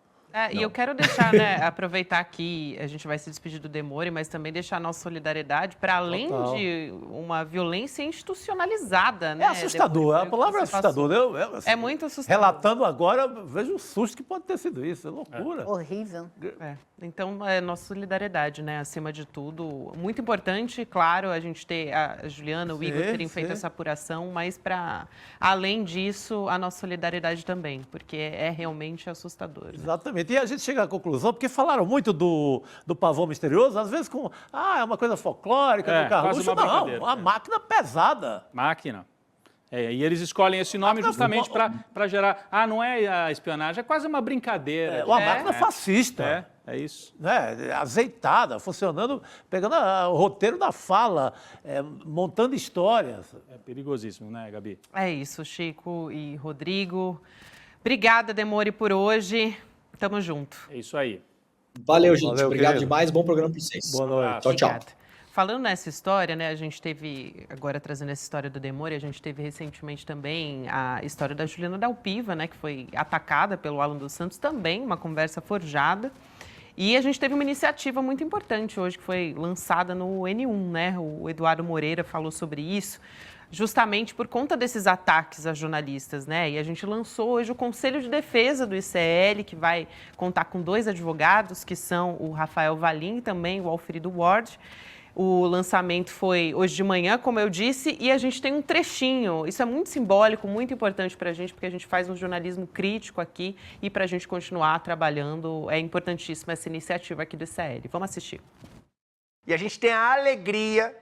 E eu quero deixar, né, aproveitar aqui, a gente vai se despedir do Demore, mas também deixar a nossa solidariedade para além de uma violência institucionalizada, né? É assustador, a palavra é assustadora. É muito assustador. Relatando agora, vejo o susto que pode ter sido isso, é loucura. Horrível. Então, nossa solidariedade, né, acima de tudo. Muito importante, claro, a gente ter a Juliana, o Igor terem feito essa apuração, mas para além disso, a nossa solidariedade também, porque é realmente assustador. Né? Exatamente. E a gente chega à conclusão, porque falaram muito do pavão misterioso, às vezes é uma coisa folclórica, do Carluxo. Não, uma máquina pesada. Máquina. E eles escolhem esse nome justamente para gerar... não é a espionagem, é quase uma brincadeira. Uma máquina fascista. É isso. Azeitada, funcionando, pegando o roteiro da fala, montando histórias. É perigosíssimo, né, Gabi? É isso, Chico e Rodrigo. Obrigada, Demore, por hoje. Tamo junto. É isso aí. Valeu, gente. Obrigado demais. Bom programa para vocês. Boa noite. Tchau, tchau. Obrigada. Falando nessa história, né, a gente teve, agora trazendo essa história do Demore, a gente teve recentemente também a história da Juliana Dalpiva, né, que foi atacada pelo Alan dos Santos, também uma conversa forjada. E a gente teve uma iniciativa muito importante hoje, que foi lançada no N1, né, o Eduardo Moreira falou sobre isso, justamente por conta desses ataques a jornalistas, né? E a gente lançou hoje o Conselho de Defesa do ICL, que vai contar com 2 advogados, que são o Rafael Valim e também o Alfredo Ward. O lançamento foi hoje de manhã, como eu disse, e a gente tem um trechinho. Isso é muito simbólico, muito importante para a gente, porque a gente faz um jornalismo crítico aqui e para a gente continuar trabalhando, é importantíssima essa iniciativa aqui do ICL. Vamos assistir. E a gente tem a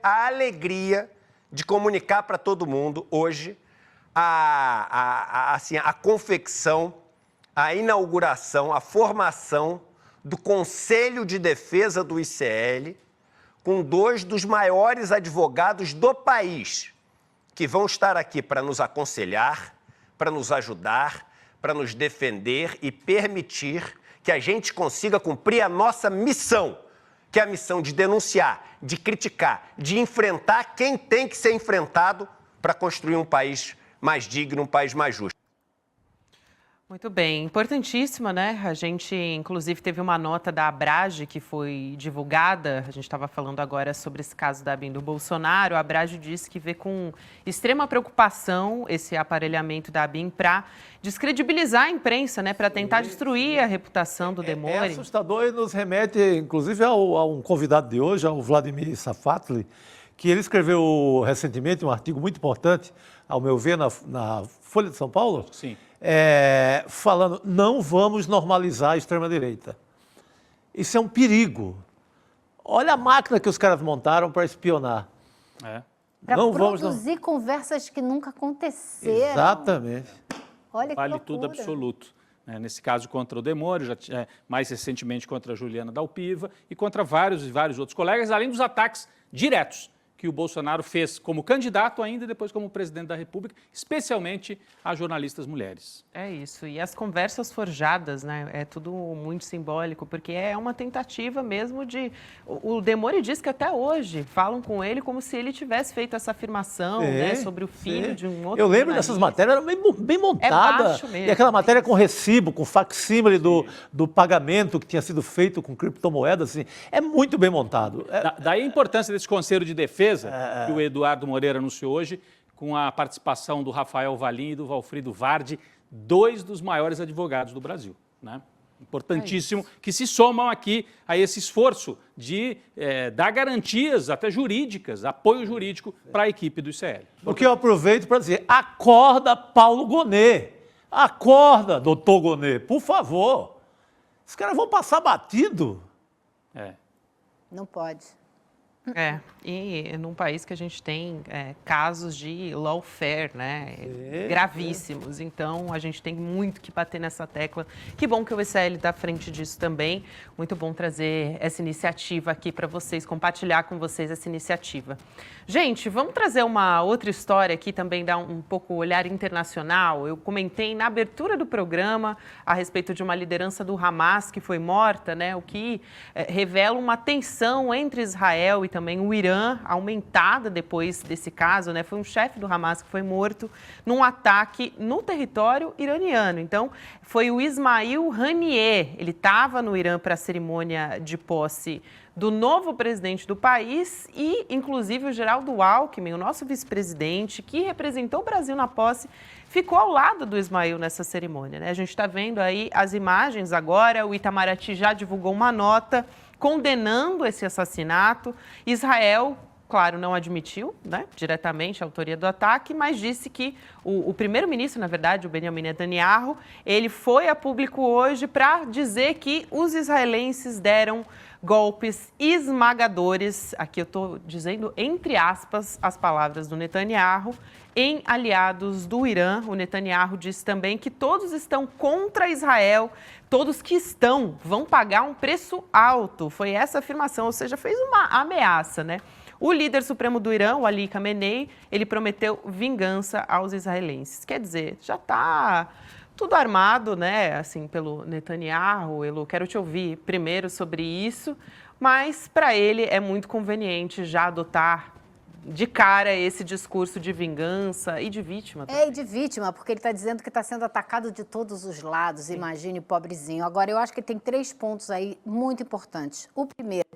alegria de comunicar para todo mundo hoje a confecção, a inauguração, a formação do Conselho de Defesa do ICL, com 2 dos maiores advogados do país, que vão estar aqui para nos aconselhar, para nos ajudar, para nos defender e permitir que a gente consiga cumprir a nossa missão, que é a missão de denunciar, de criticar, de enfrentar quem tem que ser enfrentado para construir um país mais digno, um país mais justo. Muito bem, importantíssima, né? A gente, inclusive, teve uma nota da Abrage que foi divulgada, a gente estava falando agora sobre esse caso da ABIN do Bolsonaro, a Abrage disse que vê com extrema preocupação esse aparelhamento da ABIN para descredibilizar a imprensa, né? Para tentar destruir a reputação do Demore. É assustador e nos remete, inclusive, a um convidado de hoje, ao Vladimir Safatli, que ele escreveu recentemente um artigo muito importante, ao meu ver, na Folha de São Paulo. Sim. Falando, não vamos normalizar a extrema-direita. Isso é um perigo. Olha a máquina que os caras montaram para espionar. Para Não produzir conversas que nunca aconteceram. Exatamente. Olha que Vale loucura. tudo absoluto. Nesse caso contra o Demório, mais recentemente contra a Juliana Dalpiva e contra vários e vários outros colegas, além dos ataques diretos que o Bolsonaro fez como candidato ainda e depois como presidente da República, especialmente a jornalistas mulheres. É isso, e as conversas forjadas, né, é tudo muito simbólico, porque é uma tentativa mesmo de... O Demório diz que até hoje falam com ele como se ele tivesse feito essa afirmação, né, sobre o filho de um outro Eu lembro jornalista. dessas matérias, eram bem montadas. baixo mesmo. E aquela matéria com recibo, com facsímile do pagamento que tinha sido feito com criptomoedas, assim, é muito bem montado. Daí a importância desse Conselho de Defesa, que o Eduardo Moreira anunciou hoje, com a participação do Rafael Valim e do Valfrido Vardi, 2 dos maiores advogados do Brasil, né? Importantíssimo, que se somam aqui a esse esforço de dar garantias, até jurídicas, apoio jurídico para a equipe do ICL. O que eu aproveito para dizer, acorda Paulo Gonet, acorda, doutor Gonet, por favor. Os caras vão passar batido. Não pode. E num país que a gente tem casos de lawfare, né, gravíssimos, então a gente tem muito que bater nessa tecla. Que bom que o ICL está à frente disso também, muito bom trazer essa iniciativa aqui para vocês, compartilhar com vocês essa iniciativa. Gente, vamos trazer uma outra história aqui também, dar um pouco o olhar internacional. Eu comentei na abertura do programa a respeito de uma liderança do Hamas que foi morta, né, o que revela uma tensão entre Israel e também o Irã, aumentada depois desse caso, né? Foi um chefe do Hamas que foi morto num ataque no território iraniano. Então, foi o Ismail Haniyeh. Ele estava no Irã para a cerimônia de posse do novo presidente do país e, inclusive, o Geraldo Alckmin, o nosso vice-presidente, que representou o Brasil na posse, ficou ao lado do Ismail nessa cerimônia, né? A gente está vendo aí as imagens agora, o Itamaraty já divulgou uma nota condenando esse assassinato. Israel, claro, não admitiu, né, diretamente a autoria do ataque, mas disse que o primeiro-ministro, na verdade, o Benjamin Netanyahu, ele foi a público hoje para dizer que os israelenses deram golpes esmagadores, aqui eu estou dizendo entre aspas as palavras do Netanyahu, em aliados do Irã. O Netanyahu disse também que todos estão contra Israel, todos que estão vão pagar um preço alto. Foi essa afirmação, ou seja, fez uma ameaça, né? O líder supremo do Irã, o Ali Khamenei, ele prometeu vingança aos israelenses. Quer dizer, já está tudo armado, né, assim, pelo Netanyahu. Eu quero te ouvir primeiro sobre isso, mas para ele é muito conveniente já adotar de cara esse discurso de vingança e de vítima também. E de vítima, porque ele está dizendo que está sendo atacado de todos os lados, imagine o pobrezinho. Agora, eu acho que tem 3 pontos aí muito importantes. O primeiro,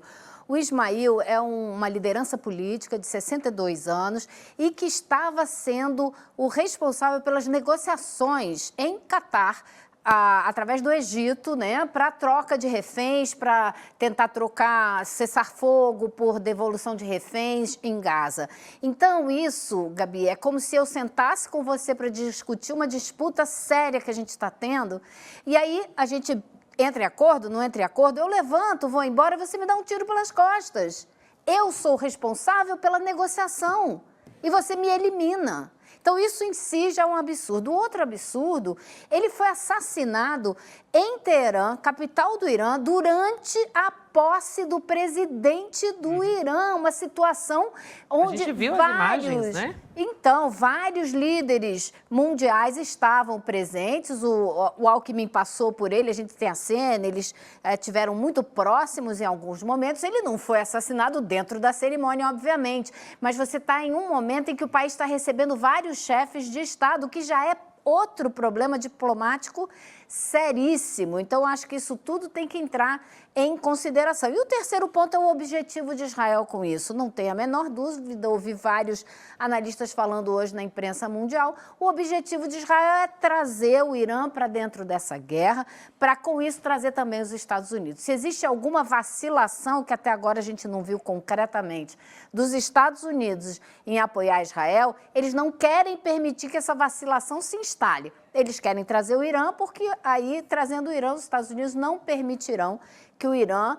o Ismail é uma liderança política de 62 anos e que estava sendo o responsável pelas negociações em Catar, através do Egito, né, para troca de reféns, para tentar trocar cessar-fogo por devolução de reféns em Gaza. Então, isso, Gabi, é como se eu sentasse com você para discutir uma disputa séria que a gente está tendo, e aí a gente entra em acordo, não entra em acordo, eu levanto, vou embora, você me dá um tiro pelas costas. Eu sou responsável pela negociação e você me elimina. Então, isso em si já é um absurdo. O outro absurdo, ele foi assassinado em Teherã, capital do Irã, durante a posse do presidente do Irã. Uma situação onde a gente viu as imagens, né? Então, vários líderes mundiais estavam presentes, o Alckmin passou por ele, a gente tem a cena, eles tiveram muito próximos em alguns momentos. Ele não foi assassinado dentro da cerimônia, obviamente, mas você está em um momento em que o país está recebendo vários chefes de Estado, que já é outro problema diplomático seríssimo. Então, acho que isso tudo tem que entrar em consideração. E o terceiro ponto é o objetivo de Israel com isso. Não tem a menor dúvida, ouvi vários analistas falando hoje na imprensa mundial. O objetivo de Israel é trazer o Irã para dentro dessa guerra, para com isso trazer também os Estados Unidos. Se existe alguma vacilação, que até agora a gente não viu concretamente, dos Estados Unidos em apoiar Israel, eles não querem permitir que essa vacilação se instale. Eles querem trazer o Irã, porque aí, trazendo o Irã, os Estados Unidos não permitirão que o Irã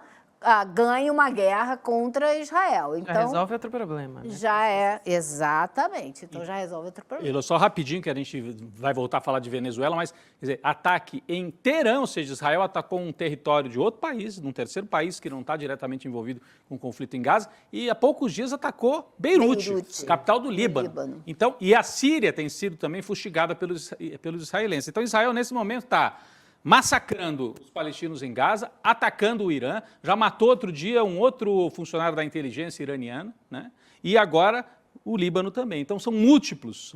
ganhe uma guerra contra Israel. Então, Já resolve outro problema. Né? já é, exatamente. Então já resolve outro problema. Elo, só rapidinho, que a gente vai voltar a falar de Venezuela, mas, quer dizer, ataque em Teherã, ou seja, Israel atacou um território de outro país, de um terceiro país que não está diretamente envolvido com o conflito em Gaza, e há poucos dias atacou Beirute, capital do Líbano. Então, e a Síria tem sido também fustigada pelos israelenses. Então, Israel, nesse momento, está massacrando os palestinos em Gaza, atacando o Irã, já matou outro dia um outro funcionário da inteligência iraniana, né? E agora o Líbano também. Então são múltiplos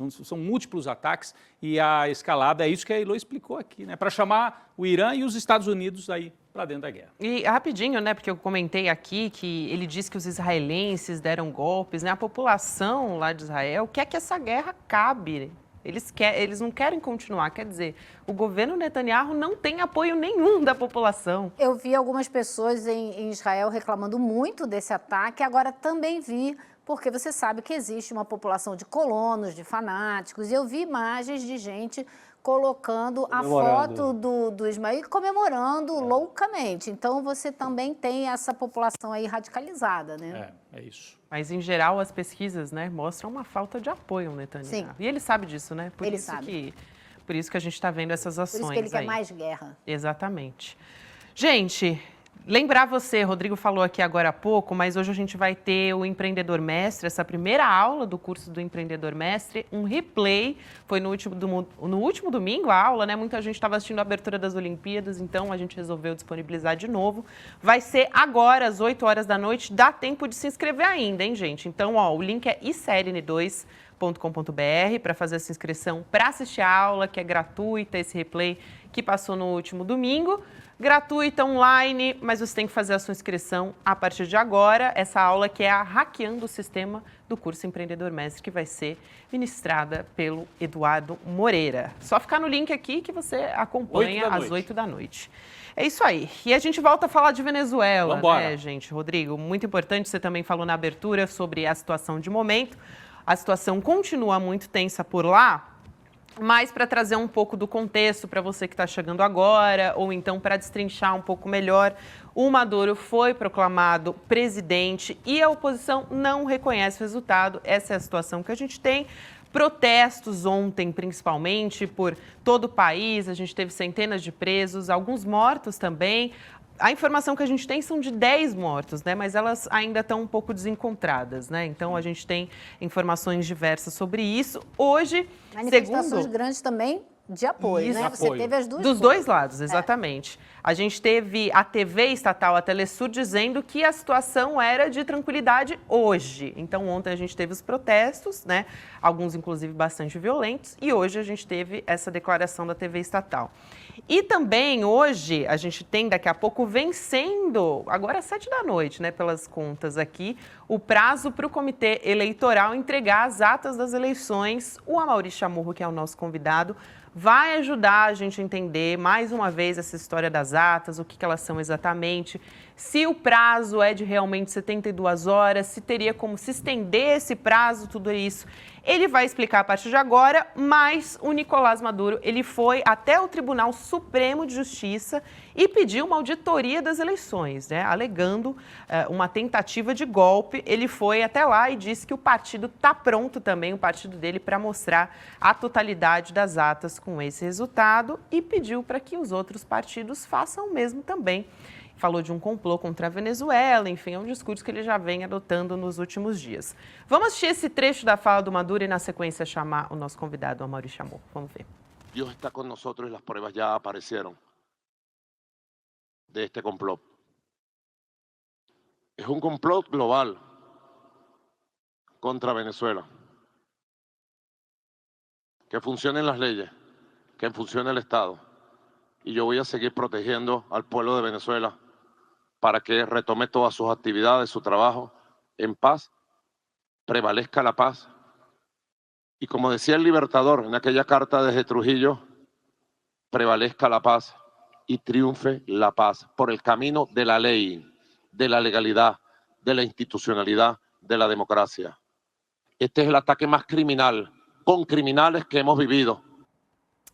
ataques e a escalada é isso que a Elo explicou aqui, né? Para chamar o Irã e os Estados Unidos aí para dentro da guerra. E rapidinho, né? Porque eu comentei aqui que ele disse que os israelenses deram golpes, né? A população lá de Israel quer que essa guerra acabe. Eles não querem continuar, quer dizer, o governo Netanyahu não tem apoio nenhum da população. Eu vi algumas pessoas em Israel reclamando muito desse ataque, agora também vi, porque você sabe que existe uma população de colonos, de fanáticos, e eu vi imagens de gente colocando a foto do Ismail comemorando loucamente. Então você também tem essa população aí radicalizada, né? É isso. Mas, em geral, as pesquisas, né, mostram uma falta de apoio ao Netanyahu. Sim. E ele sabe disso, né? Ele sabe. Por isso que a gente está vendo essas ações. Por isso que ele quer aí. mais guerra. Exatamente. Gente, lembrar você, Rodrigo falou aqui agora há pouco, mas hoje a gente vai ter o Empreendedor Mestre, essa primeira aula do curso do Empreendedor Mestre, um replay, foi no último domingo a aula, né? Muita gente estava assistindo a abertura das Olimpíadas, então a gente resolveu disponibilizar de novo. Vai ser agora, às 8 horas da noite, dá tempo de se inscrever ainda, hein, gente? Então, ó, o link é icln2.com.br para fazer essa inscrição, para assistir a aula, que é gratuita, esse replay que passou no último domingo. Gratuita, online, mas você tem que fazer a sua inscrição a partir de agora. Essa aula que é a Hackeando o Sistema do curso Empreendedor Mestre, que vai ser ministrada pelo Eduardo Moreira. Só ficar no link aqui que você acompanha às 8 da noite. É isso aí. E a gente volta a falar de Venezuela, né, gente? Rodrigo, muito importante, você também falou na abertura sobre a situação de momento. A situação continua muito tensa por lá, mas para trazer um pouco do contexto para você que está chegando agora, ou então para destrinchar um pouco melhor, o Maduro foi proclamado presidente e a oposição não reconhece o resultado. Essa é a situação que a gente tem. Protestos ontem, principalmente, por todo o país, a gente teve centenas de presos, alguns mortos também. A informação que a gente tem são de 10 mortos, né? Mas elas ainda estão um pouco desencontradas, né? Então, a gente tem informações diversas sobre isso. Hoje, manifestações grandes também de apoio, isso, né? Você teve as duas dos dois lados, exatamente. A gente teve a TV estatal, a Telesur, dizendo que a situação era de tranquilidade hoje. Então, ontem a gente teve os protestos, né? Alguns, inclusive, bastante violentos. E hoje a gente teve essa declaração da TV estatal. E também hoje a gente tem daqui a pouco vencendo, agora às 7 da noite, né, pelas contas aqui, o prazo para o Comitê Eleitoral entregar as atas das eleições. O Amaury Chamorro, que é o nosso convidado, vai ajudar a gente a entender mais uma vez essa história das atas, o que elas são exatamente, se o prazo é de realmente 72 horas, se teria como se estender esse prazo, tudo isso. Ele vai explicar a partir de agora, mas o Nicolás Maduro, ele foi até o Tribunal Supremo de Justiça e pediu uma auditoria das eleições, né, alegando uma tentativa de golpe. Ele foi até lá e disse que o partido está pronto também, o partido dele, para mostrar a totalidade das atas com esse resultado e pediu para que os outros partidos façam o mesmo também. Falou de um complô contra a Venezuela, enfim, é um discurso que ele já vem adotando nos últimos dias. Vamos assistir esse trecho da fala do Maduro e, na sequência, chamar o nosso convidado, Amaury Chamorro. Vamos ver. Dios está con nosotros y las pruebas ya aparecieron de este complot. Es un complot global contra Venezuela. Que funcionen las leyes, que funcione el Estado. Y yo voy a seguir protegiendo al pueblo de Venezuela para que retome todas sus actividades, su trabajo en paz, prevalezca la paz. Y como decía el Libertador en aquella carta desde Trujillo, prevalezca la paz y triunfe la paz por el camino de la ley, de la legalidad, de la institucionalidad, de la democracia. Este es el ataque más criminal, con criminales que hemos vivido.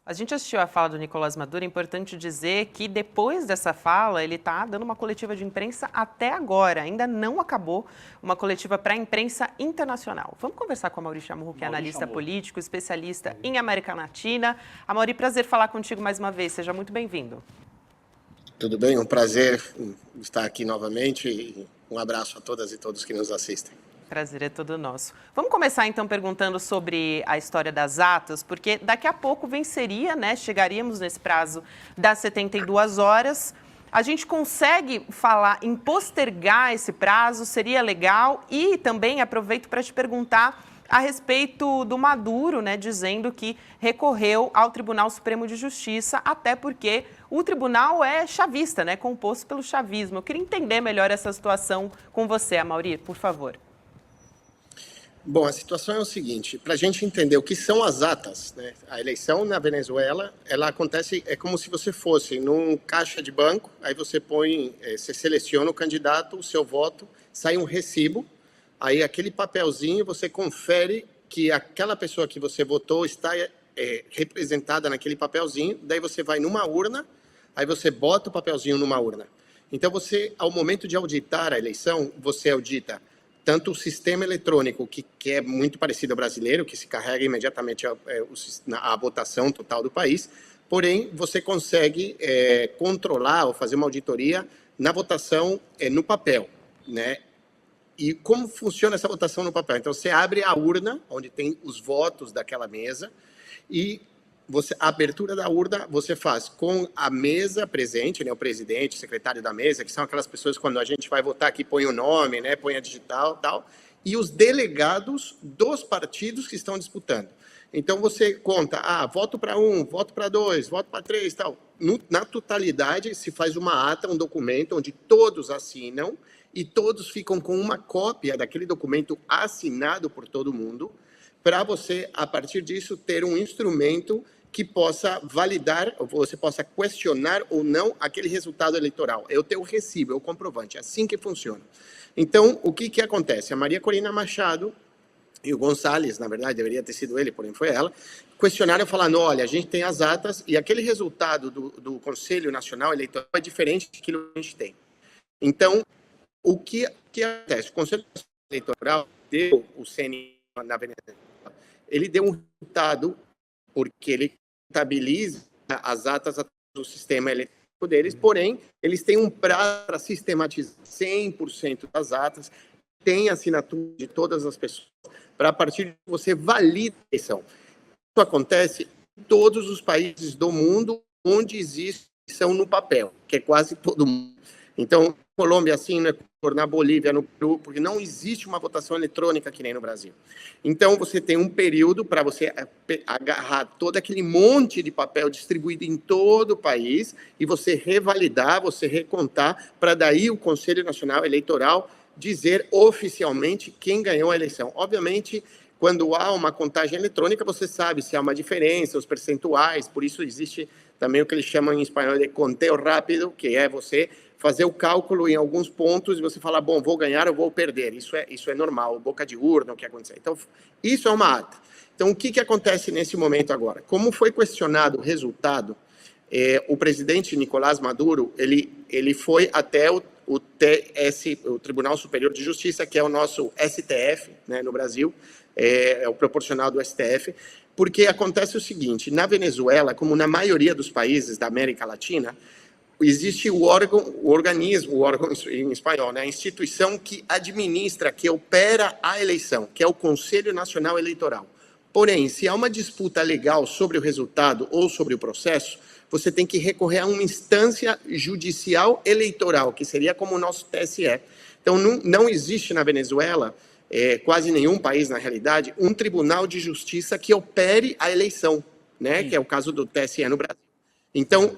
A gente assistiu a fala do Nicolás Maduro, é importante dizer que depois dessa fala ele está dando uma coletiva de imprensa até agora, ainda não acabou uma coletiva para a imprensa internacional. Vamos conversar com a Amaury Chaput, que é analista político, especialista em América Latina. Amaury, prazer falar contigo mais uma vez, seja muito bem-vindo. Tudo bem, um prazer estar aqui novamente e um abraço a todas e todos que nos assistem. Prazer é todo nosso. Vamos começar então perguntando sobre a história das atas, porque daqui a pouco venceria, né? Chegaríamos nesse prazo das 72 horas. A gente consegue falar em postergar esse prazo? Seria legal? E também aproveito para te perguntar a respeito do Maduro, né, dizendo que recorreu ao Tribunal Supremo de Justiça, até porque o tribunal é chavista, né, composto pelo chavismo. Eu queria entender melhor essa situação com você, Amaury, por favor. Bom, a situação é o seguinte, para a gente entender o que são as atas, né? A eleição na Venezuela, ela acontece, é como se você fosse num caixa de banco, aí você você seleciona o candidato, o seu voto, sai um recibo, aí aquele papelzinho você confere que aquela pessoa que você votou está representada naquele papelzinho, daí você vai numa urna, aí você bota o papelzinho numa urna. Então você, ao momento de auditar a eleição, você audita tanto o sistema eletrônico, que é muito parecido ao brasileiro, que se carrega imediatamente a votação total do país, porém, você consegue controlar ou fazer uma auditoria na votação no papel, né? E como funciona essa votação no papel? Então, você abre a urna, onde tem os votos daquela mesa, e a abertura da urna você faz com a mesa presente, né, o presidente, o secretário da mesa, que são aquelas pessoas quando a gente vai votar que põe o nome, né, põe a digital e tal, e os delegados dos partidos que estão disputando. Então você conta, voto para 1, voto para 2, voto para 3 e tal. Na totalidade se faz uma ata, um documento onde todos assinam e todos ficam com uma cópia daquele documento assinado por todo mundo, para você, a partir disso, ter um instrumento que possa validar, ou você possa questionar ou não aquele resultado eleitoral. É o teu recibo, é o comprovante, é assim que funciona. Então, o que acontece? A Maria Corina Machado e o Gonçalves, na verdade, deveria ter sido ele, porém foi ela, questionaram falando, olha, a gente tem as atas e aquele resultado do Conselho Nacional Eleitoral é diferente daquilo que a gente tem. Então, o que acontece? O Conselho Nacional Eleitoral deu o CNI na Venezuela, ele deu um resultado porque ele contabiliza as atas do sistema eletrônico deles, porém, eles têm um prazo para sistematizar 100% das atas, tem assinatura de todas as pessoas, para a partir de você valida a eleição. Isso acontece em todos os países do mundo onde existe eleição no papel, que é quase todo mundo. Então, na Colômbia, assim, no Equador, na Bolívia, no Peru, porque não existe uma votação eletrônica que nem no Brasil. Então, você tem um período para você agarrar todo aquele monte de papel distribuído em todo o país e você revalidar, você recontar, para daí o Conselho Nacional Eleitoral dizer oficialmente quem ganhou a eleição. Obviamente, quando há uma contagem eletrônica, você sabe se há uma diferença, os percentuais, por isso existe também o que eles chamam em espanhol de conteo rápido, que é você fazer o cálculo em alguns pontos e você falar, bom, vou ganhar ou vou perder. Isso é normal, boca de urna, o que acontece. Então, isso é uma ata. Então, o que acontece nesse momento agora? Como foi questionado o resultado, o presidente Nicolás Maduro, ele foi até o Tribunal Superior de Justiça, que é o nosso STF, né, no Brasil, é o proporcional do STF, porque acontece o seguinte, na Venezuela, como na maioria dos países da América Latina, existe o órgão em espanhol, né, a instituição que administra, que opera a eleição, que é o Conselho Nacional Eleitoral. Porém, se há uma disputa legal sobre o resultado ou sobre o processo, você tem que recorrer a uma instância judicial eleitoral, que seria como o nosso TSE. Então, não existe na Venezuela, quase nenhum país, na realidade, um tribunal de justiça que opere a eleição, né, que é o caso do TSE no Brasil. Então,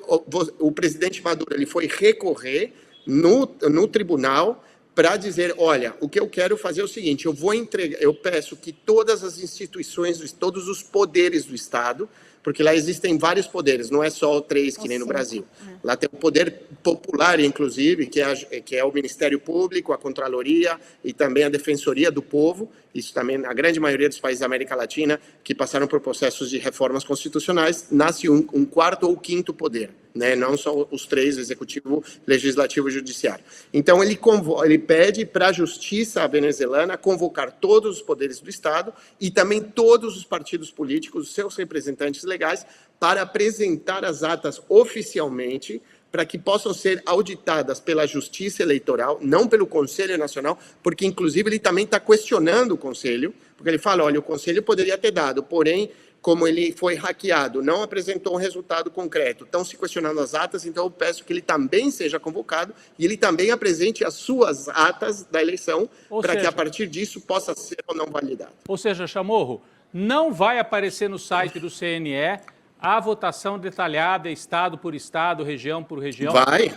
o presidente Maduro ele foi recorrer no tribunal para dizer, olha, o que eu quero fazer é o seguinte, eu peço que todas as instituições, todos os poderes do Estado porque lá existem vários poderes, não é só 3 que nem no Brasil. Lá tem o poder popular, inclusive, que é o Ministério Público, a Contraloria e também a Defensoria do Povo. Isso também, a grande maioria dos países da América Latina que passaram por processos de reformas constitucionais, nasce um quarto ou quinto poder, né? Não só os 3, executivo, legislativo e judiciário. Então, ele pede para a justiça venezuelana convocar todos os poderes do Estado e também todos os partidos políticos, seus representantes legais, para apresentar as atas oficialmente, para que possam ser auditadas pela Justiça Eleitoral, não pelo Conselho Nacional, porque, inclusive, ele também está questionando o Conselho, porque ele fala, olha, o Conselho poderia ter dado, porém, como ele foi hackeado, não apresentou um resultado concreto, estão se questionando as atas, então eu peço que ele também seja convocado e ele também apresente as suas atas da eleição, para que, a partir disso, possa ser ou não validado. Ou seja, Chamorro, não vai aparecer no site do CNE a votação detalhada, estado por estado, região por região? Vai.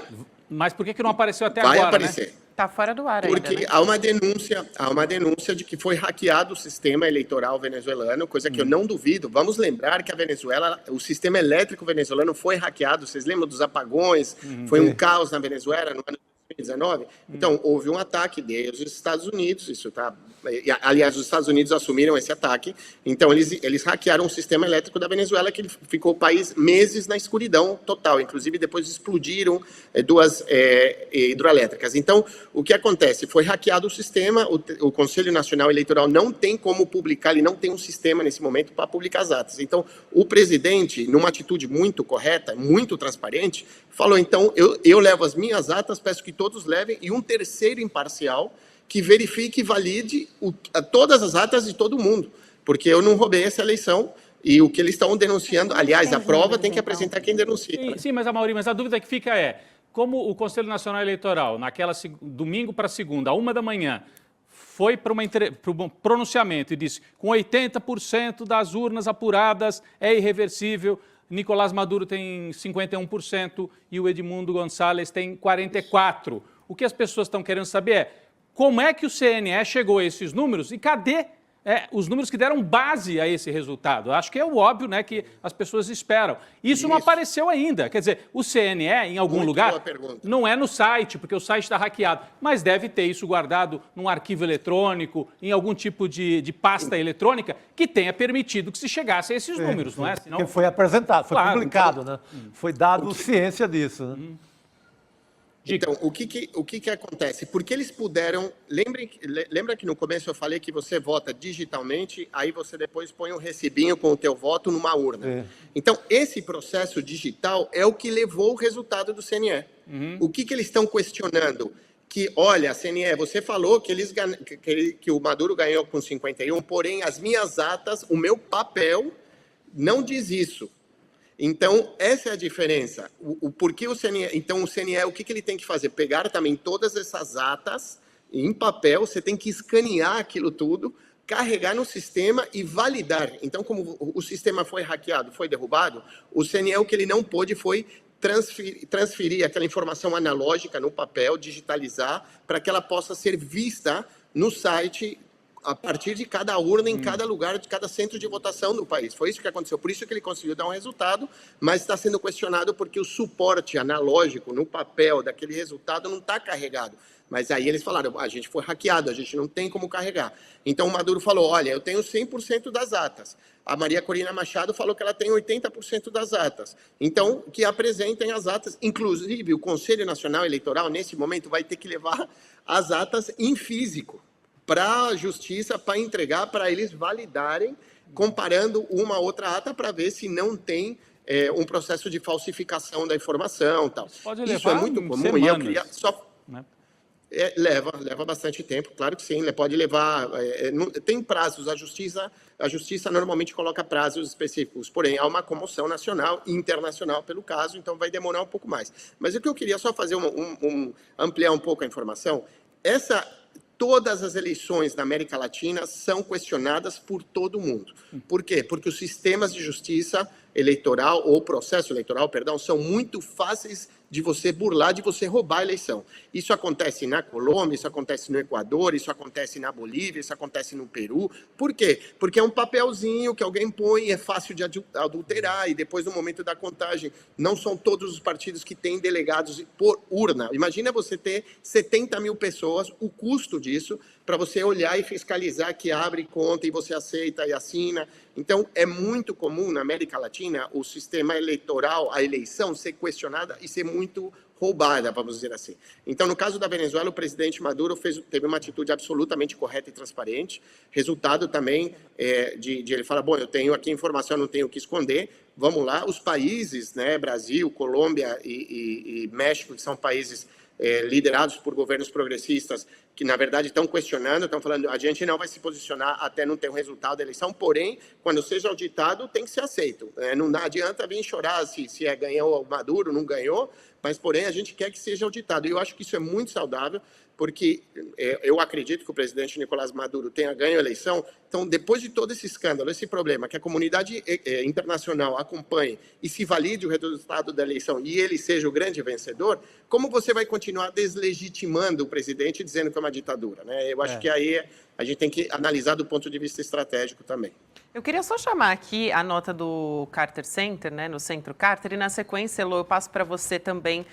Mas por que não apareceu até Vai agora, aparecer. né? Tá fora do ar Porque ainda, né? há uma denúncia de que foi hackeado o sistema eleitoral venezuelano, coisa que eu não duvido. Vamos lembrar que a Venezuela, o sistema elétrico venezuelano foi hackeado. Vocês lembram dos apagões? Foi um caos na Venezuela no ano de 2019? Então, houve um ataque dos Estados Unidos, isso tá... Aliás, os Estados Unidos assumiram esse ataque, então eles hackearam o sistema elétrico da Venezuela, que ficou o país meses na escuridão total, inclusive depois explodiram 2 hidroelétricas. Então, o que acontece? Foi hackeado o sistema, o Conselho Nacional Eleitoral não tem como publicar, ele não tem um sistema nesse momento para publicar as atas. Então, o presidente, numa atitude muito correta, muito transparente, falou, então, eu levo as minhas atas, peço que todos levem, e um terceiro imparcial que verifique e valide todas as atas de todo mundo, porque eu não roubei essa eleição e o que eles estão denunciando, aliás, a prova tem que apresentar quem denuncia. Sim, mas, Amaury, mas a dúvida que fica é, como o Conselho Nacional Eleitoral, domingo para segunda, à 1 da manhã, foi para um pronunciamento e disse, com 80% das urnas apuradas é irreversível, Nicolás Maduro tem 51% e o Edmundo Gonçalves tem 44%. O que as pessoas estão querendo saber é, como é que o CNE chegou a esses números e cadê os números que deram base a esse resultado? Acho que é o óbvio, né, que as pessoas esperam. Isso não apareceu ainda. Quer dizer, o CNE, em algum lugar, não é no site, porque o site está hackeado, mas deve ter isso guardado num arquivo eletrônico, em algum tipo de pasta eletrônica que tenha permitido que se chegasse a esses números, não é? Senão... Porque foi apresentado, foi publicado, então... né? Foi dado ciência disso, né? Então, o que acontece? Porque eles puderam... Lembra que no começo eu falei que você vota digitalmente, aí você depois põe um recibinho com o teu voto numa urna. Então, esse processo digital é o que levou o resultado do CNE. O que eles estão questionando? Que, olha, CNE, você falou que o Maduro ganhou com 51, porém, as minhas atas, o meu papel não diz isso. Então, essa é a diferença. Porque o CNE... Então, o CNE, o que ele tem que fazer? Pegar também todas essas atas em papel, você tem que escanear aquilo tudo, carregar no sistema e validar. Então, como o sistema foi hackeado, foi derrubado, o CNE, o que ele não pôde foi transferir aquela informação analógica no papel, digitalizar, para que ela possa ser vista no site a partir de cada urna, em cada lugar, de cada centro de votação do país. Foi isso que aconteceu. Por isso que ele conseguiu dar um resultado, mas está sendo questionado porque o suporte analógico no papel daquele resultado não está carregado. Mas aí eles falaram, a gente foi hackeado, a gente não tem como carregar. Então o Maduro falou, olha, eu tenho 100% das atas. A Maria Corina Machado falou que ela tem 80% das atas. Então, que apresentem as atas. Inclusive, o Conselho Nacional Eleitoral, nesse momento, vai ter que levar as atas em físico para a justiça, para entregar, para eles validarem, comparando uma outra ata para ver se não tem um processo de falsificação da informação. Tal. Isso é muito comum semanas, e eu queria só... Né? Leva bastante tempo, claro que sim, pode levar... tem prazos, a justiça normalmente coloca prazos específicos, porém há uma comoção nacional e internacional pelo caso, então vai demorar um pouco mais. Mas o que eu queria só fazer, ampliar um pouco a informação, todas as eleições na América Latina são questionadas por todo mundo. Por quê? Porque os sistemas de justiça eleitoral, ou processo eleitoral, perdão, são muito fáceis de você burlar, de você roubar a eleição. Isso acontece na Colômbia, isso acontece no Equador, isso acontece na Bolívia, isso acontece no Peru. Por quê? Porque é um papelzinho que alguém põe, é fácil de adulterar, e depois, no momento da contagem, não são todos os partidos que têm delegados por urna. Imagina você ter 70 mil pessoas, o custo disso, para você olhar e fiscalizar que abre conta e você aceita e assina. Então, é muito comum na América Latina o sistema eleitoral, a eleição, ser questionada e ser muito roubada, vamos dizer assim. Então, no caso da Venezuela, o presidente Maduro teve uma atitude absolutamente correta e transparente. Resultado também de ele falar, bom, eu tenho aqui informação, não tenho o que esconder, vamos lá. Os países, né, Brasil, Colômbia e México, que são países liderados por governos progressistas, que na verdade estão questionando, estão falando, a gente não vai se posicionar até não ter um resultado da eleição, porém, quando seja auditado, tem que ser aceito. Não adianta vir chorar se ganhou o Maduro, não ganhou, mas porém a gente quer que seja auditado. E eu acho que isso é muito saudável, porque eu acredito que o presidente Nicolás Maduro tenha ganho a eleição. Então, depois de todo esse escândalo, esse problema, que a comunidade internacional acompanhe e se valide o resultado da eleição e ele seja o grande vencedor, como você vai continuar deslegitimando o presidente dizendo que é uma ditadura, né? Eu acho que aí a gente tem que analisar do ponto de vista estratégico também. Eu queria só chamar aqui a nota do Carter Center, né, no Centro Carter, e na sequência, Elô, eu passo para você também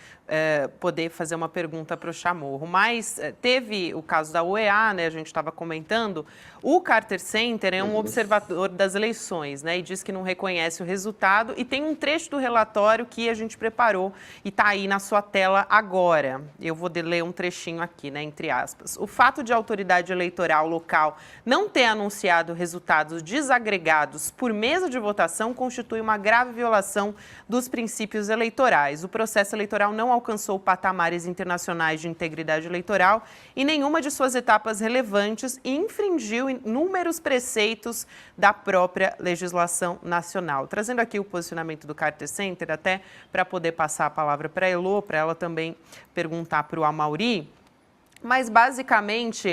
poder fazer uma pergunta para o Chamorro. Mas teve o caso da OEA, né, a gente estava comentando. O Carter Center é um observador das eleições, né, e diz que não reconhece o resultado, e tem um trecho do relatório que a gente preparou e está aí na sua tela agora. Eu vou ler um trechinho aqui, né, entre aspas. O fato de a autoridade eleitoral local não ter anunciado resultados desagregados por mesa de votação constitui uma grave violação dos princípios eleitorais. O processo eleitoral não alcançou patamares internacionais de integridade eleitoral em nenhuma de suas etapas relevantes e infringiu inúmeros preceitos da própria legislação nacional. Trazendo aqui o posicionamento do Carter Center, até para poder passar a palavra para a Elô, para ela também perguntar para o Amaury. Mas, basicamente,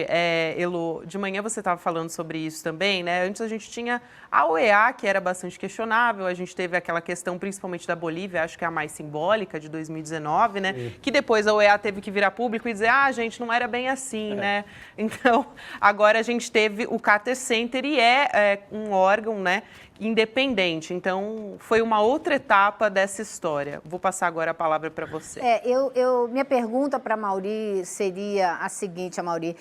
Elô, de manhã você estava falando sobre isso também, né? Antes a gente tinha a OEA, que era bastante questionável, a gente teve aquela questão, principalmente da Bolívia, acho que é a mais simbólica, de 2019, né? Que depois a OEA teve que vir a público e dizer, gente, não era bem assim, né? Então, agora a gente teve o Carter Center e um órgão, né, independente. Então, foi uma outra etapa dessa história. Vou passar agora a palavra para você. Minha pergunta para a Amaury seria a seguinte, Amaury.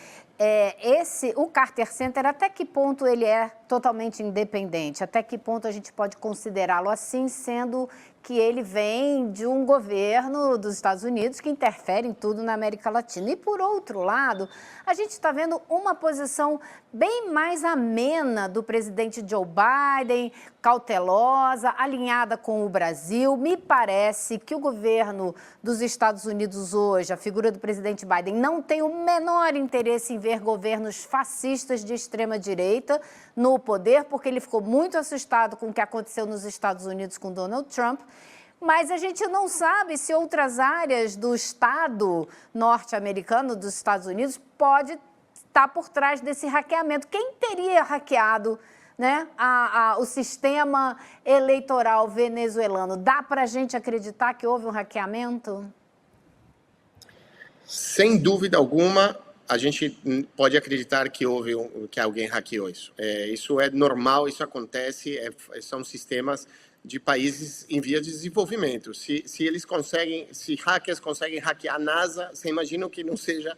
O Carter Center, até que ponto ele é totalmente independente? Até que ponto a gente pode considerá-lo assim, sendo que ele vem de um governo dos Estados Unidos que interfere em tudo na América Latina? E, por outro lado, a gente está vendo uma posição bem mais amena do presidente Joe Biden, cautelosa, alinhada com o Brasil. Me parece que o governo dos Estados Unidos hoje, a figura do presidente Biden, não tem o menor interesse em ver governos fascistas de extrema-direita no poder, porque ele ficou muito assustado com o que aconteceu nos Estados Unidos com Donald Trump. Mas a gente não sabe se outras áreas do Estado norte-americano, dos Estados Unidos, pode estar por trás desse hackeamento. Quem teria hackeado, né, o sistema eleitoral venezuelano? Dá para a gente acreditar que houve um hackeamento? Sem dúvida alguma, a gente pode acreditar que que alguém hackeou isso. Isso é normal, isso acontece, são sistemas de países em via de desenvolvimento. Se hackers conseguem hackear a NASA, você imagina que não seja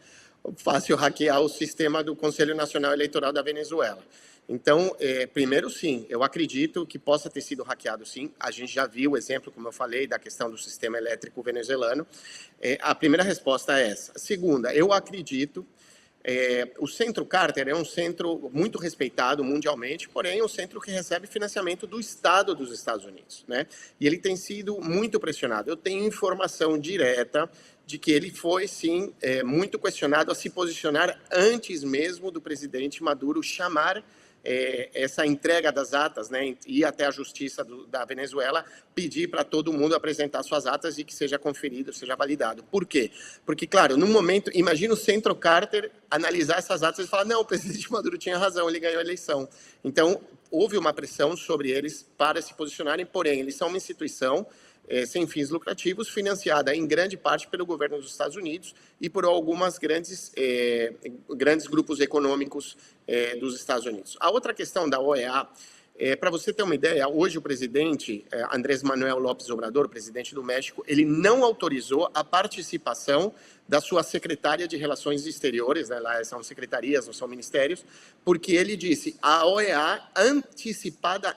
fácil hackear o sistema do Conselho Nacional Eleitoral da Venezuela. Então, primeiro, sim, eu acredito que possa ter sido hackeado, sim. A gente já viu o exemplo, como eu falei, da questão do sistema elétrico venezuelano. A primeira resposta é essa. Segunda, eu acredito, o Centro Carter é um centro muito respeitado mundialmente, porém é um centro que recebe financiamento do Estado dos Estados Unidos, né? E ele tem sido muito pressionado. Eu tenho informação direta de que ele foi, sim, muito questionado a se posicionar antes mesmo do presidente Maduro chamar essa entrega das atas, né, ir até a justiça da Venezuela, pedir para todo mundo apresentar suas atas e que seja conferido, seja validado. Por quê? Porque, claro, no momento, imagina o Centro Carter analisar essas atas e falar, não, o presidente Maduro tinha razão, ele ganhou a eleição. Então, houve uma pressão sobre eles para se posicionarem, porém, eles são uma instituição sem fins lucrativos, financiada em grande parte pelo governo dos Estados Unidos e por algumas grandes grupos econômicos dos Estados Unidos. A outra questão da OEA, para você ter uma ideia, hoje o presidente Andrés Manuel López Obrador, presidente do México, ele não autorizou a participação da sua secretária de Relações Exteriores, né, lá são secretarias, não são ministérios, porque ele disse a OEA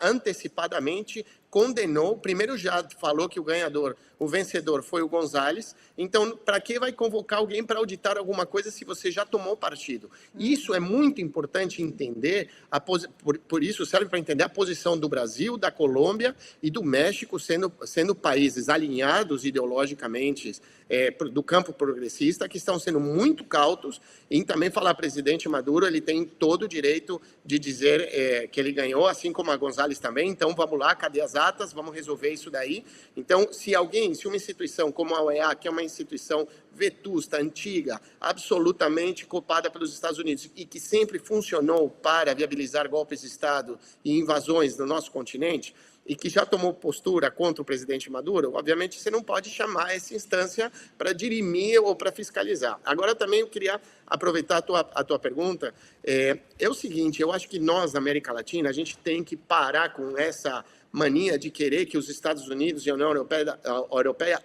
antecipadamente condenou, primeiro já falou que o vencedor foi o González, então para que vai convocar alguém para auditar alguma coisa se você já tomou partido? Isso é muito importante entender, por isso serve para entender a posição do Brasil, da Colômbia e do México, sendo países alinhados ideologicamente do campo progressista, que estão sendo muito cautos em também falar, presidente Maduro, ele tem todo o direito de dizer que ele ganhou, assim como a González também, então vamos lá, cadê as atas, vamos resolver isso daí. Então, se uma instituição como a OEA, que é uma instituição vetusta, antiga, absolutamente copada pelos Estados Unidos e que sempre funcionou para viabilizar golpes de Estado e invasões no nosso continente, e que já tomou postura contra o presidente Maduro, obviamente você não pode chamar essa instância para dirimir ou para fiscalizar. Agora também eu queria aproveitar a tua pergunta. É o seguinte, eu acho que nós, na América Latina, a gente tem que parar com essa mania de querer que os Estados Unidos e a União Europeia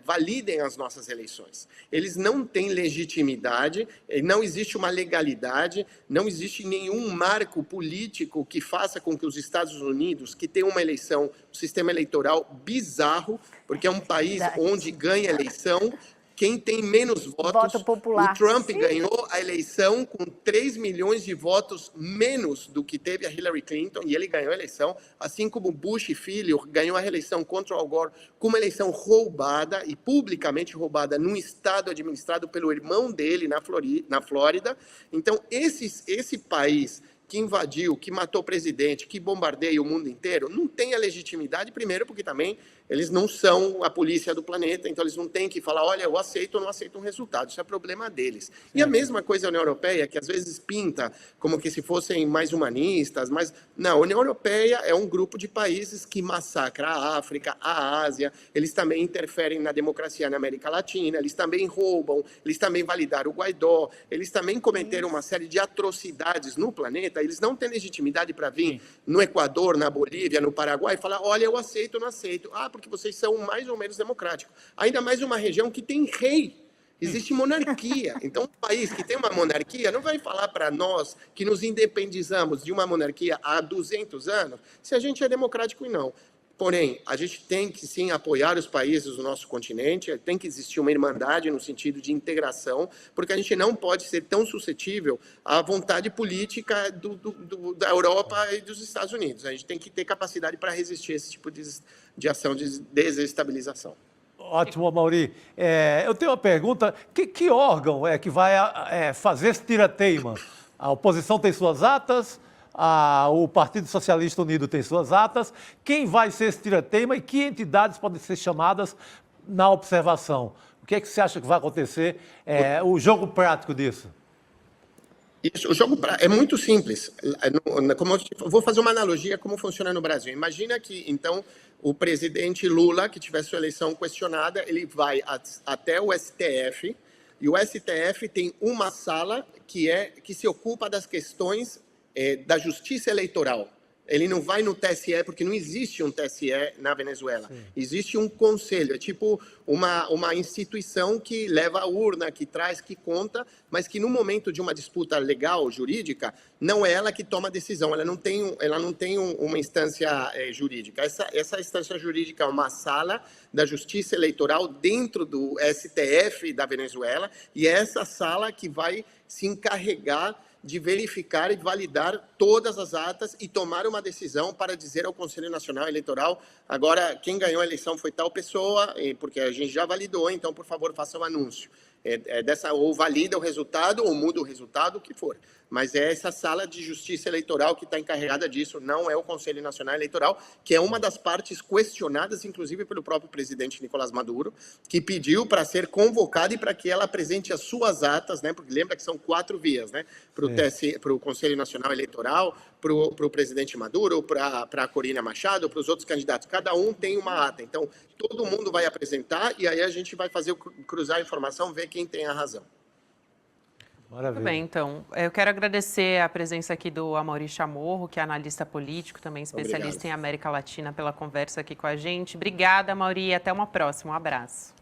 validem as nossas eleições. Eles não têm legitimidade, não existe uma legalidade, não existe nenhum marco político que faça com que os Estados Unidos, que tem uma eleição, um sistema eleitoral bizarro, porque é um país onde ganha eleição quem tem menos votos. Voto popular. O Trump ganhou a eleição com 3 milhões de votos menos do que teve a Hillary Clinton, e ele ganhou a eleição, assim como Bush filho ganhou a reeleição contra o Al Gore, com uma eleição roubada e publicamente roubada num estado administrado pelo irmão dele na Flórida. Então, esse país que invadiu, que matou o presidente, que bombardeia o mundo inteiro, não tem a legitimidade, primeiro porque também eles não são a polícia do planeta, então eles não têm que falar, olha, eu aceito ou não aceito um resultado, isso é problema deles. E a mesma coisa a União Europeia, que às vezes pinta como que se fossem mais humanistas, mas não, a União Europeia é um grupo de países que massacra a África, a Ásia, eles também interferem na democracia na América Latina, eles também roubam, eles também validaram o Guaidó, eles também cometeram uma série de atrocidades no planeta, eles não têm legitimidade para vir no Equador, na Bolívia, no Paraguai e falar, olha, eu aceito ou não aceito. Porque vocês são mais ou menos democráticos. Ainda mais uma região que tem rei. Existe monarquia. Então, um país que tem uma monarquia não vai falar para nós que nos independizamos de uma monarquia há 200 anos se a gente é democrático e não. Porém, a gente tem que, sim, apoiar os países do nosso continente, tem que existir uma irmandade no sentido de integração, porque a gente não pode ser tão suscetível à vontade política da Europa e dos Estados Unidos. A gente tem que ter capacidade para resistir a esse tipo de ação de desestabilização. Ótimo, Amaury. Eu tenho uma pergunta. Que órgão é que vai fazer esse tira-teima? A oposição tem suas atas, o Partido Socialista Unido tem suas atas. Quem vai ser esse tira-teima e que entidades podem ser chamadas na observação? O que é que você acha que vai acontecer? O jogo prático disso? Isso, o jogo é muito simples. Vou fazer uma analogia como funciona no Brasil. Imagina que, então, o presidente Lula, que tiver sua eleição questionada, ele vai até o STF, e o STF tem uma sala que se ocupa das questões da justiça eleitoral. Ele não vai no TSE, porque não existe um TSE na Venezuela. Sim. Existe um conselho, é tipo uma instituição que leva a urna, que traz, que conta, mas que no momento de uma disputa legal, jurídica, não é ela que toma a decisão, ela não tem uma instância jurídica. Essa instância jurídica é uma sala da justiça eleitoral dentro do STF da Venezuela, e é essa sala que vai se encarregar de verificar e validar todas as atas e tomar uma decisão para dizer ao Conselho Nacional Eleitoral, agora, quem ganhou a eleição foi tal pessoa, porque a gente já validou, então, por favor, faça o anúncio. Ou valida o resultado, ou muda o resultado, o que for. mas é essa sala de justiça eleitoral que está encarregada disso, não é o Conselho Nacional Eleitoral, que é uma das partes questionadas, inclusive pelo próprio presidente Nicolás Maduro, que pediu para ser convocada e para que ela apresente as suas atas, né? Porque lembra que são 4 vias, né? Para o Conselho Nacional Eleitoral, para o presidente Maduro, para a Corina Machado, para os outros candidatos. Cada um tem uma ata. Então, todo mundo vai apresentar e aí a gente vai fazer cruzar a informação, ver quem tem a razão. Maravilha. Muito bem, então. Eu quero agradecer a presença aqui do Amaury Chamorro, que é analista político, também especialista em América Latina, pela conversa aqui com a gente. Obrigada, Amaury, e até uma próxima. Um abraço.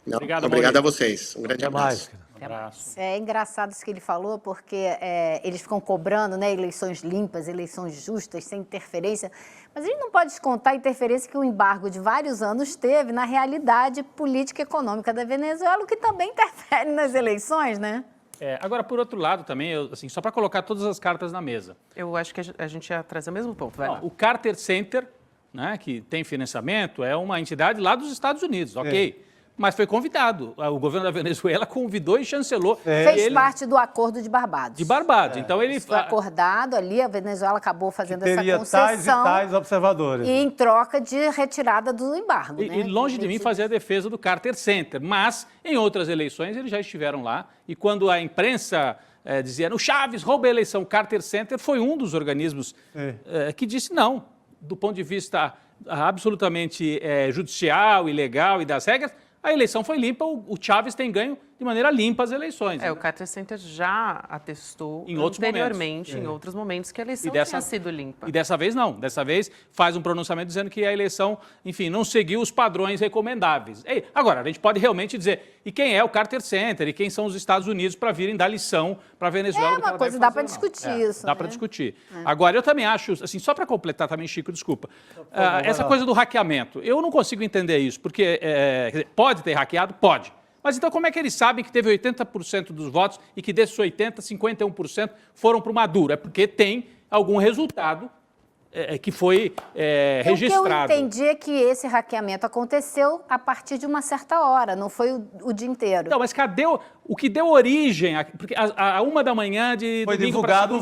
Obrigado a vocês. Um grande abraço. Abraço. É engraçado isso que ele falou, porque eles ficam cobrando, né, eleições limpas, eleições justas, sem interferência. Mas a gente não pode descontar a interferência que o embargo de vários anos teve na realidade política e econômica da Venezuela, o que também interfere nas eleições, né? Agora, por outro lado, também, assim, só para colocar todas as cartas na mesa. Eu acho que a gente ia trazer o mesmo ponto. Vai lá. O Carter Center, né, que tem financiamento, é uma entidade lá dos Estados Unidos, ok? Mas foi convidado. O governo da Venezuela convidou e chancelou. Fez parte do acordo de Barbados. De Barbados. Então ele foi acordado ali, a Venezuela acabou fazendo essa teria concessão. tais e tais observadores. E em troca de retirada do embargo. E longe de mim fazer a defesa do Carter Center. Mas, em outras eleições, eles já estiveram lá. E quando a imprensa dizia, o Chaves rouba a eleição, o Carter Center foi um dos organismos que disse não. Do ponto de vista absolutamente judicial e legal e das regras, a eleição foi limpa, o Chaves tem ganho de maneira limpa as eleições. O Carter Center já atestou em outros anteriormente, em outros momentos, que a eleição tinha sido limpa. E dessa vez não. Dessa vez faz um pronunciamento dizendo que a eleição, enfim, não seguiu os padrões recomendáveis. Agora, a gente pode realmente dizer, e quem é o Carter Center? E quem são os Estados Unidos para virem dar lição para a Venezuela? Uma coisa, dá para discutir isso. Dá para discutir. Agora, eu também acho, assim, só para completar também, Chico, desculpa, essa coisa do hackeamento, eu não consigo entender isso, porque pode ter hackeado? Pode. Mas então como é que eles sabem que teve 80% dos votos e que desses 80%, 51% foram para o Maduro? É porque tem algum resultado que foi registrado. O que eu entendi é que esse hackeamento aconteceu a partir de uma certa hora, não foi o dia inteiro. Não, mas cadê o que deu origem? Porque a 1h de foi domingo divulgado,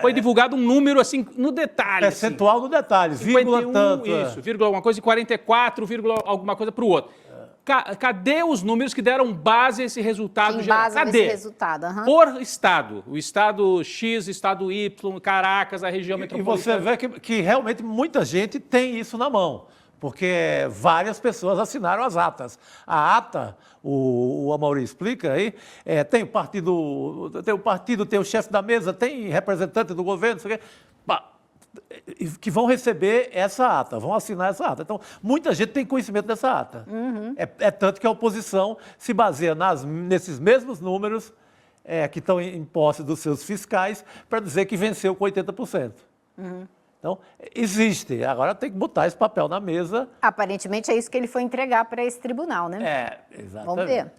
foi divulgado um número assim no detalhe. Percentual no detalhe, vírgula tanto. Isso, vírgula alguma coisa, e 44, vírgula alguma coisa para o outro. Cadê os números que deram base a esse resultado geral? Cadê? Esse resultado, Por estado. O estado X, estado Y, Caracas, a região metropolitana. E você vê que realmente muita gente tem isso na mão, porque várias pessoas assinaram as atas. A ata, o Amaury explica aí, tem o partido, tem o chefe da mesa, tem representante do governo, não sei o quê. Que vão receber essa ata, vão assinar essa ata. Então, muita gente tem conhecimento dessa ata. É tanto que a oposição se baseia nesses mesmos números que estão em posse dos seus fiscais para dizer que venceu com 80%. Então, existe. Agora tem que botar esse papel na mesa. Aparentemente é isso que ele foi entregar para esse tribunal, né? Exatamente. Vamos ver.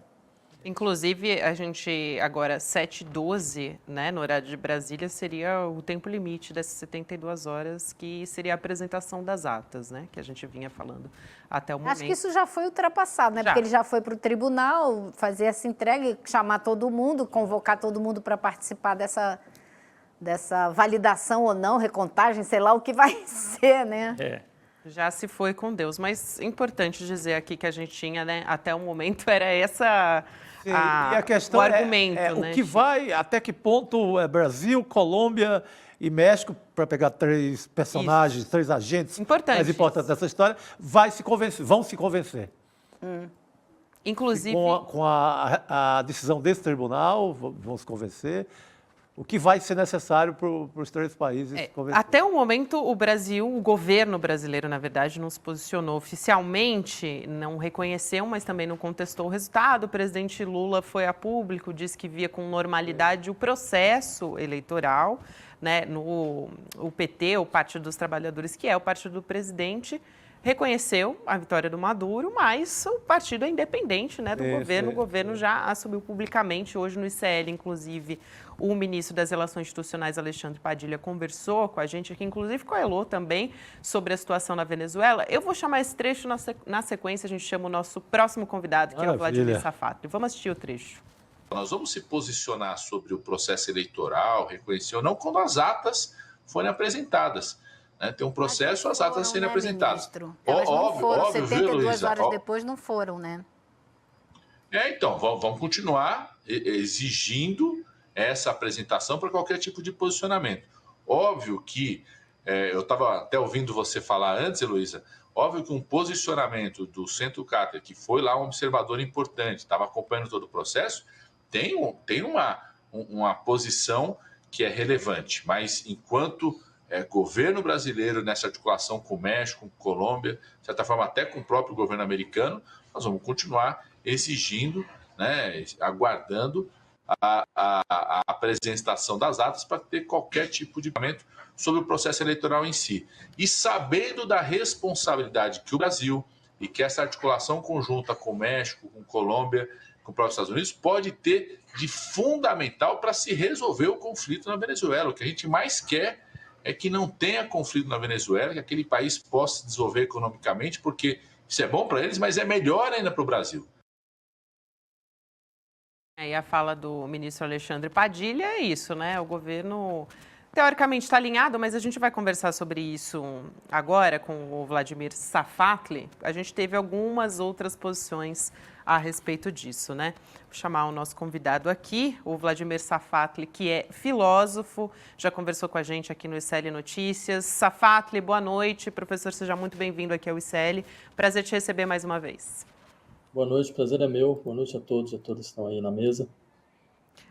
Inclusive, a gente agora, 7h12, né, no horário de Brasília, seria o tempo limite dessas 72 horas, que seria a apresentação das atas, né, que a gente vinha falando até o momento. Acho que isso já foi ultrapassado, né? Porque ele já foi para o tribunal fazer essa entrega, chamar todo mundo, convocar todo mundo para participar dessa validação ou não, recontagem, sei lá o que vai ser, né? Já se foi com Deus, mas importante dizer aqui que a gente tinha, né, até o momento era essa... E a questão o argumento, né, o que vai, até que ponto Brasil, Colômbia e México, para pegar 3 personagens, 3 agentes mais importantes dessa história, vão se convencer. Inclusive... Com a decisão desse tribunal, vão se convencer. O que vai ser necessário para os 3 países convencer. Até o momento, o governo brasileiro, na verdade, não se posicionou oficialmente, não reconheceu, mas também não contestou o resultado. O presidente Lula foi a público, disse que via com normalidade o processo eleitoral, né, o PT, o Partido dos Trabalhadores, que é o partido do presidente, reconheceu a vitória do Maduro, mas o partido é independente, né, do governo. O governo já assumiu publicamente, hoje no ICL, inclusive, o ministro das Relações Institucionais, Alexandre Padilha, conversou com a gente aqui, inclusive com a Elô também, sobre a situação na Venezuela. Eu vou chamar esse trecho, na sequência a gente chama o nosso próximo convidado, que é o Vladimir Safatli. Vamos assistir o trecho. Nós vamos se posicionar sobre o processo eleitoral, reconhecer ou não, quando as atas forem apresentadas. Né? Tem um processo, as atas serem apresentadas. Elas não foram, 72 Luísa? horas depois não foram, né? Então, vamos continuar exigindo essa apresentação para qualquer tipo de posicionamento. Óbvio que, eu estava até ouvindo você falar antes, Heloísa, óbvio que um posicionamento do Centro Carter, que foi lá um observador importante, estava acompanhando todo o processo, tem uma posição que é relevante, mas enquanto governo brasileiro nessa articulação com o México, com a Colômbia, de certa forma até com o próprio governo americano, nós vamos continuar exigindo, né, aguardando a apresentação das atas para ter qualquer tipo de julgamento sobre o processo eleitoral em si. E sabendo da responsabilidade que o Brasil e que essa articulação conjunta com o México, com a Colômbia, com o próprio Estados Unidos, pode ter de fundamental para se resolver o conflito na Venezuela. O que a gente mais quer é que não tenha conflito na Venezuela, que aquele país possa se desenvolver economicamente, porque isso é bom para eles, mas é melhor ainda para o Brasil. E a fala do ministro Alexandre Padilha é isso, né? O governo, teoricamente, está alinhado, mas a gente vai conversar sobre isso agora com o Vladimir Safatli. A gente teve algumas outras posições a respeito disso, né? Vou chamar o nosso convidado aqui, o Vladimir Safatli, que é filósofo, já conversou com a gente aqui no ICL Notícias. Safatli, boa noite. Professor, seja muito bem-vindo aqui ao ICL. Prazer te receber mais uma vez. Boa noite, prazer é meu. Boa noite a todos e a todas que estão aí na mesa.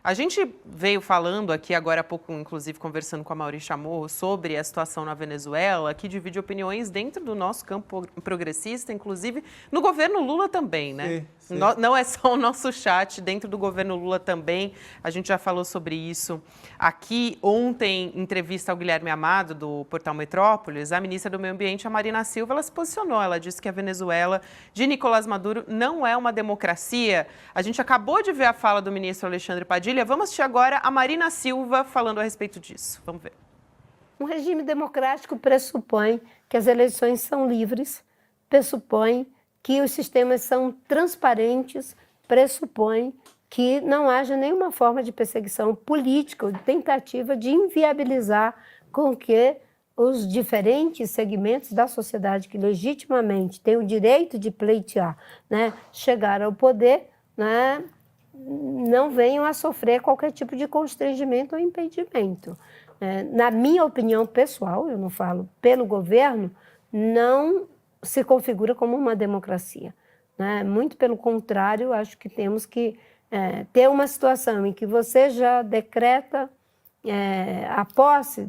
A gente veio falando aqui agora há pouco, inclusive conversando com a Mauri Chamorro, sobre a situação na Venezuela, que divide opiniões dentro do nosso campo progressista, inclusive no governo Lula também, né? Sim. Não é só o nosso chat, dentro do governo Lula também, a gente já falou sobre isso. Aqui, ontem, em entrevista ao Guilherme Amado, do portal Metrópolis, a ministra do Meio Ambiente, a Marina Silva, ela se posicionou, ela disse que a Venezuela de Nicolás Maduro não é uma democracia. A gente acabou de ver a fala do ministro Alexandre Padilha. Vamos assistir agora a Marina Silva falando a respeito disso. Vamos ver. Um regime democrático pressupõe que as eleições são livres, pressupõe que os sistemas são transparentes, pressupõe que não haja nenhuma forma de perseguição política ou de tentativa de inviabilizar com que os diferentes segmentos da sociedade que legitimamente têm o direito de pleitear, né, chegar ao poder, né, não venham a sofrer qualquer tipo de constrangimento ou impedimento. Na minha opinião pessoal, eu não falo pelo governo, não se configura como uma democracia, né? Muito pelo contrário, acho que temos que ter uma situação em que você já decreta a posse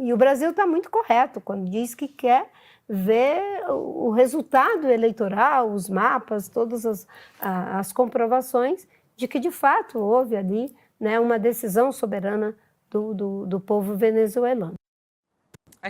e o Brasil está muito correto quando diz que quer ver o resultado eleitoral, os mapas, todas as comprovações de que, de fato, houve ali, né, uma decisão soberana do povo venezuelano.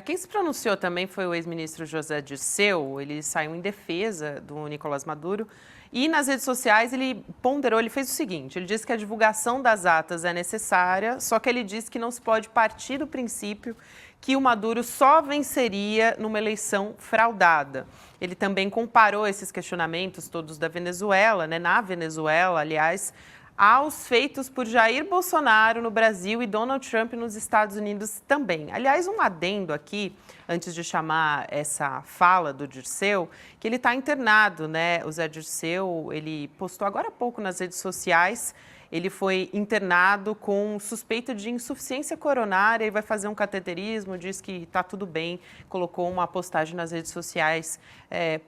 Quem se pronunciou também foi o ex-ministro José Dirceu. Ele saiu em defesa do Nicolás Maduro e nas redes sociais ele ponderou, ele fez o seguinte, ele disse que a divulgação das atas é necessária, só que ele disse que não se pode partir do princípio que o Maduro só venceria numa eleição fraudada. Ele também comparou esses questionamentos todos da Venezuela, né, na Venezuela, aliás, aos feitos por Jair Bolsonaro no Brasil e Donald Trump nos Estados Unidos também. Aliás, um adendo aqui, antes de chamar essa fala do Dirceu, que ele está internado, né? O Zé Dirceu, ele postou agora há pouco nas redes sociais, ele foi internado com suspeita de insuficiência coronária e vai fazer um cateterismo, diz que está tudo bem, colocou uma postagem nas redes sociais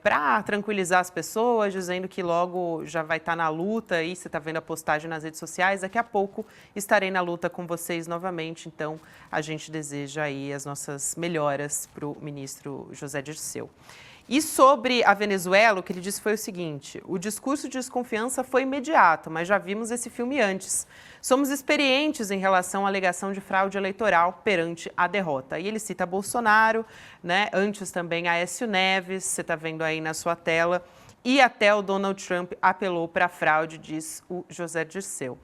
para tranquilizar as pessoas, dizendo que logo já vai estar na luta, e você está vendo a postagem nas redes sociais, daqui a pouco estarei na luta com vocês novamente, então a gente deseja aí as nossas melhoras para o ministro José Dirceu. E sobre a Venezuela, o que ele disse foi o seguinte, o discurso de desconfiança foi imediato, mas já vimos esse filme antes. Somos experientes em relação à alegação de fraude eleitoral perante a derrota. E ele cita Bolsonaro, né? Antes também Aécio Neves, você está vendo aí na sua tela, e até o Donald Trump apelou para a fraude, diz o José Dirceu.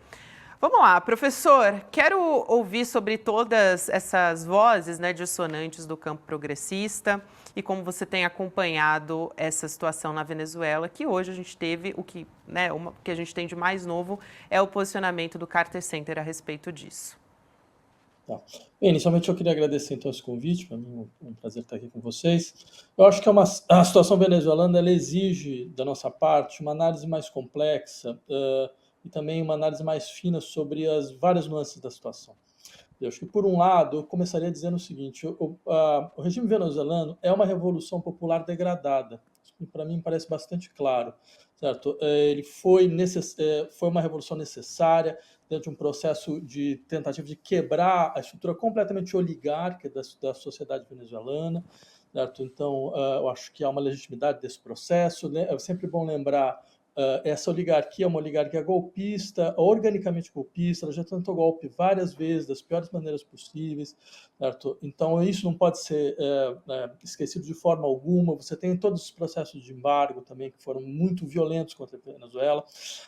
Vamos lá, professor, quero ouvir sobre todas essas vozes, né, dissonantes do campo progressista e como você tem acompanhado essa situação na Venezuela, que hoje a gente teve o que, né, o que a gente tem de mais novo é o posicionamento do Carter Center a respeito disso. Tá. Bem, inicialmente eu queria agradecer então esse convite, para mim é um prazer estar aqui com vocês. Eu acho que a situação venezuelana ela exige da nossa parte uma análise mais complexa e também uma análise mais fina sobre as várias nuances da situação. Eu acho que, por um lado, eu começaria dizendo o seguinte, o regime venezuelano é uma revolução popular degradada, isso para mim parece bastante claro, certo? Ele foi uma revolução necessária dentro de um processo de tentativa de quebrar a estrutura completamente oligárquica da sociedade venezuelana, certo? Então, eu acho que há uma legitimidade desse processo, né? É sempre bom lembrar essa oligarquia é uma oligarquia golpista, organicamente golpista, ela já tentou golpe várias vezes, das piores maneiras possíveis, certo? Então isso não pode ser esquecido de forma alguma. Você tem todos os processos de embargo também que foram muito violentos contra a Venezuela.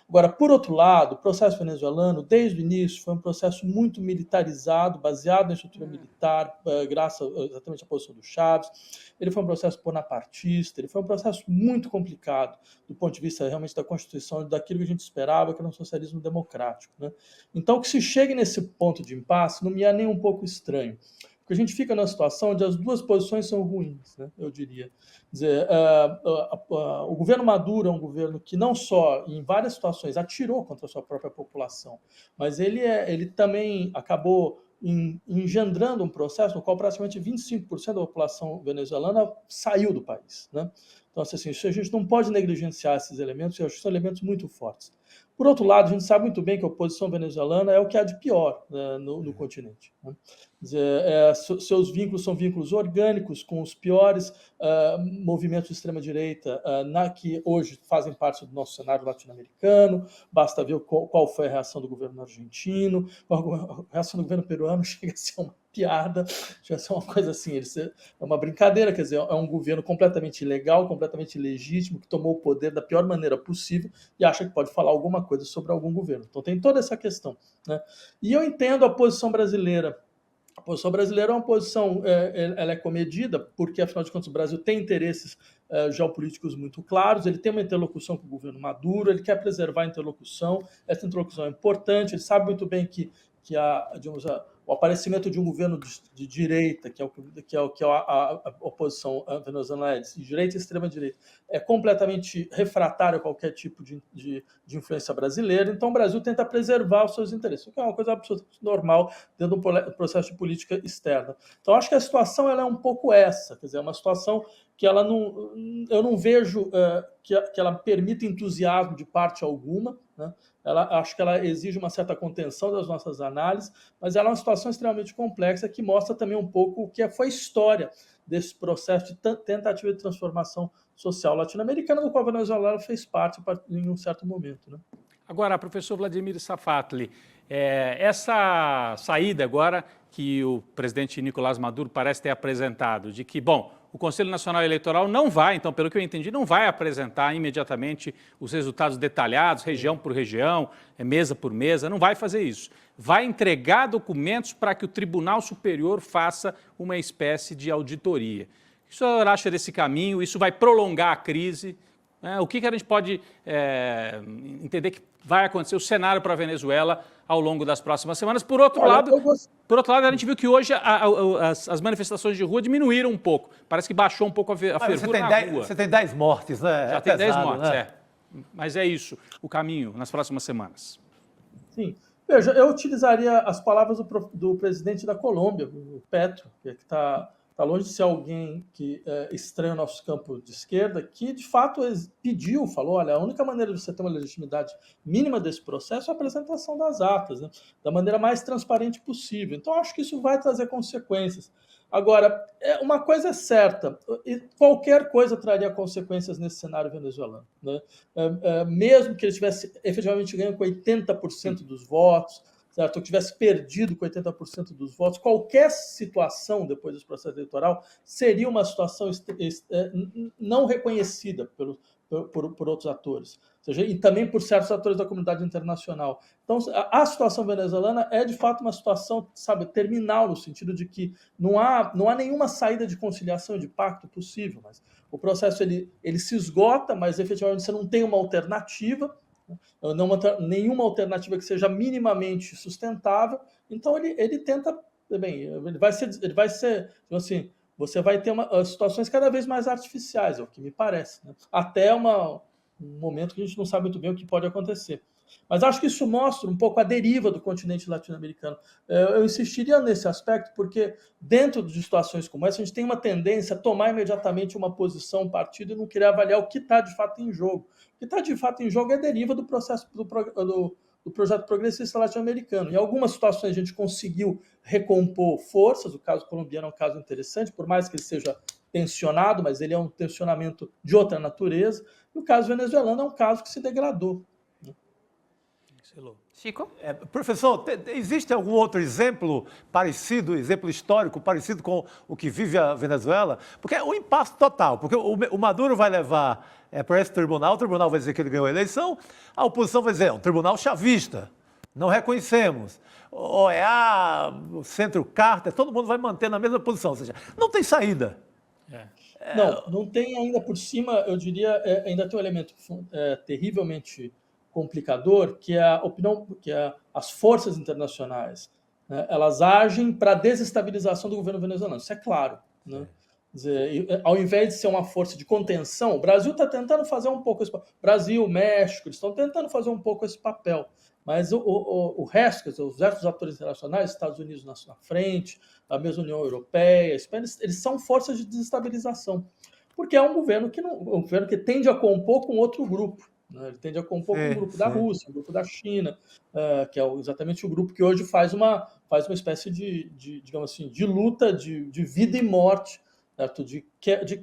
Agora, por outro lado, o processo venezuelano, desde o início, foi um processo muito militarizado, baseado na estrutura militar, graças exatamente à posição do Chávez. Ele foi um processo bonapartista, ele foi um processo muito complicado do ponto de vista realmente da Constituição e daquilo que a gente esperava, que era um socialismo democrático, né? Então, que se chegue nesse ponto de impasse não me é nem um pouco estranho, porque a gente fica numa situação onde as duas posições são ruins, né, eu diria. Quer dizer, o governo Maduro é um governo que não só, em várias situações, atirou contra a sua própria população, mas ele também acabou engendrando um processo no qual praticamente 25% da população venezuelana saiu do país, né? Então, assim, a gente não pode negligenciar esses elementos, eu acho que são elementos muito fortes. Por outro lado, a gente sabe muito bem que a oposição venezuelana é o que há de pior, né, no continente, né? Quer dizer, seus vínculos são vínculos orgânicos com os piores movimentos de extrema-direita que hoje fazem parte do nosso cenário latino-americano. Basta ver qual foi a reação do governo argentino, a reação do governo peruano chega a ser uma piada, chega a ser uma coisa assim, é uma brincadeira, quer dizer, é um governo completamente ilegal, completamente ilegítimo, que tomou o poder da pior maneira possível e acha que pode falar alguma coisa sobre algum governo. Então tem toda essa questão, né? E eu entendo a posição brasileira. A posição brasileira é uma posição, ela é comedida, porque, afinal de contas, o Brasil tem interesses geopolíticos muito claros, ele tem uma interlocução com o governo Maduro, ele quer preservar a interlocução, essa interlocução é importante, ele sabe muito bem que o aparecimento de um governo de direita, que é a oposição venezuelana, de direita e extrema-direita, é completamente refratário a qualquer tipo de influência brasileira. Então, o Brasil tenta preservar os seus interesses, o que é uma coisa absolutamente normal dentro de um processo de política externa. Então, acho que a situação ela é um pouco essa, quer dizer, é uma situação que eu não vejo que ela permita entusiasmo de parte alguma, né? Acho que ela exige uma certa contenção das nossas análises, mas ela é uma situação extremamente complexa que mostra também um pouco o que foi a história desse processo de tentativa de transformação social latino-americana, do qual a Venezuela fez parte em um certo momento, né? Agora, professor Vladimir Safatli, essa saída agora que o presidente Nicolás Maduro parece ter apresentado, de que, bom, o Conselho Nacional Eleitoral não vai, então, pelo que eu entendi, não vai apresentar imediatamente os resultados detalhados, região por região, mesa por mesa, não vai fazer isso. Vai entregar documentos para que o Tribunal Superior faça uma espécie de auditoria. O que o senhor acha desse caminho? Isso vai prolongar a crise? O que a gente pode entender que vai acontecer, o cenário para a Venezuela ao longo das próximas semanas? Por outro lado, a gente viu que hoje as manifestações de rua diminuíram um pouco. Parece que baixou um pouco a fervura na rua. Você tem 10 mortes, né? Já tem 10 mortes, né? Mas é isso, o caminho nas próximas semanas. Sim. Veja, eu utilizaria as palavras do presidente da Colômbia, o Petro, que está longe de ser alguém que estranha o nosso campo de esquerda, que de fato falou, olha, a única maneira de você ter uma legitimidade mínima desse processo é a apresentação das atas, né, da maneira mais transparente possível. Então, acho que isso vai trazer consequências. Agora, uma coisa é certa, qualquer coisa traria consequências nesse cenário venezuelano, né? Mesmo que ele tivesse efetivamente ganho com 80% dos votos, certo? Ou tivesse perdido com 80% dos votos, qualquer situação depois desse processo eleitoral seria uma situação não reconhecida por outros atores, ou seja, e também por certos atores da comunidade internacional. Então, a situação venezuelana é, de fato, uma situação, sabe, terminal, no sentido de que não há nenhuma saída de conciliação, de pacto possível, mas o processo ele se esgota, mas efetivamente você não tem uma alternativa, nenhuma alternativa que seja minimamente sustentável, então ele tenta, bem, ele vai ser assim, você vai ter situações cada vez mais artificiais, é o que me parece, né? Até um momento que a gente não sabe muito bem o que pode acontecer. Mas acho que isso mostra um pouco a deriva do continente latino-americano. Eu insistiria nesse aspecto, porque dentro de situações como essa, a gente tem uma tendência a tomar imediatamente uma posição, um partido, e não querer avaliar o que está de fato em jogo. O que está de fato em jogo é a deriva do processo do projeto progressista latino-americano. Em algumas situações a gente conseguiu recompor forças, o caso colombiano é um caso interessante, por mais que ele seja tensionado, mas ele é um tensionamento de outra natureza, e o caso venezuelano é um caso que se degradou. Chico? Professor, existe algum outro exemplo parecido, exemplo histórico parecido com o que vive a Venezuela? Porque o impasse total, porque o Maduro vai levar para esse tribunal, o tribunal vai dizer que ele ganhou a eleição, a oposição vai dizer, é um tribunal chavista, não reconhecemos. OEA, o Centro Carter, todo mundo vai manter na mesma posição, ou seja, não tem saída. Não tem ainda por cima, eu diria, ainda tem um elemento terrivelmente complicador, que é a opinião, as forças internacionais, né, elas agem para a desestabilização do governo venezuelano, isso é claro, né? Quer dizer, ao invés de ser uma força de contenção, o Brasil está tentando fazer um pouco esse papel. Brasil, México, eles estão tentando fazer um pouco esse papel, mas o resto, quer dizer, os restos atores internacionais, Estados Unidos na frente, a mesma União Europeia, a Espanha, eles são forças de desestabilização, porque é um governo que tende a compor com outro grupo. Ele tende a compor com o grupo da Rússia, o grupo da China, que é exatamente o grupo que hoje faz uma espécie digamos assim, de luta de vida e morte, certo? De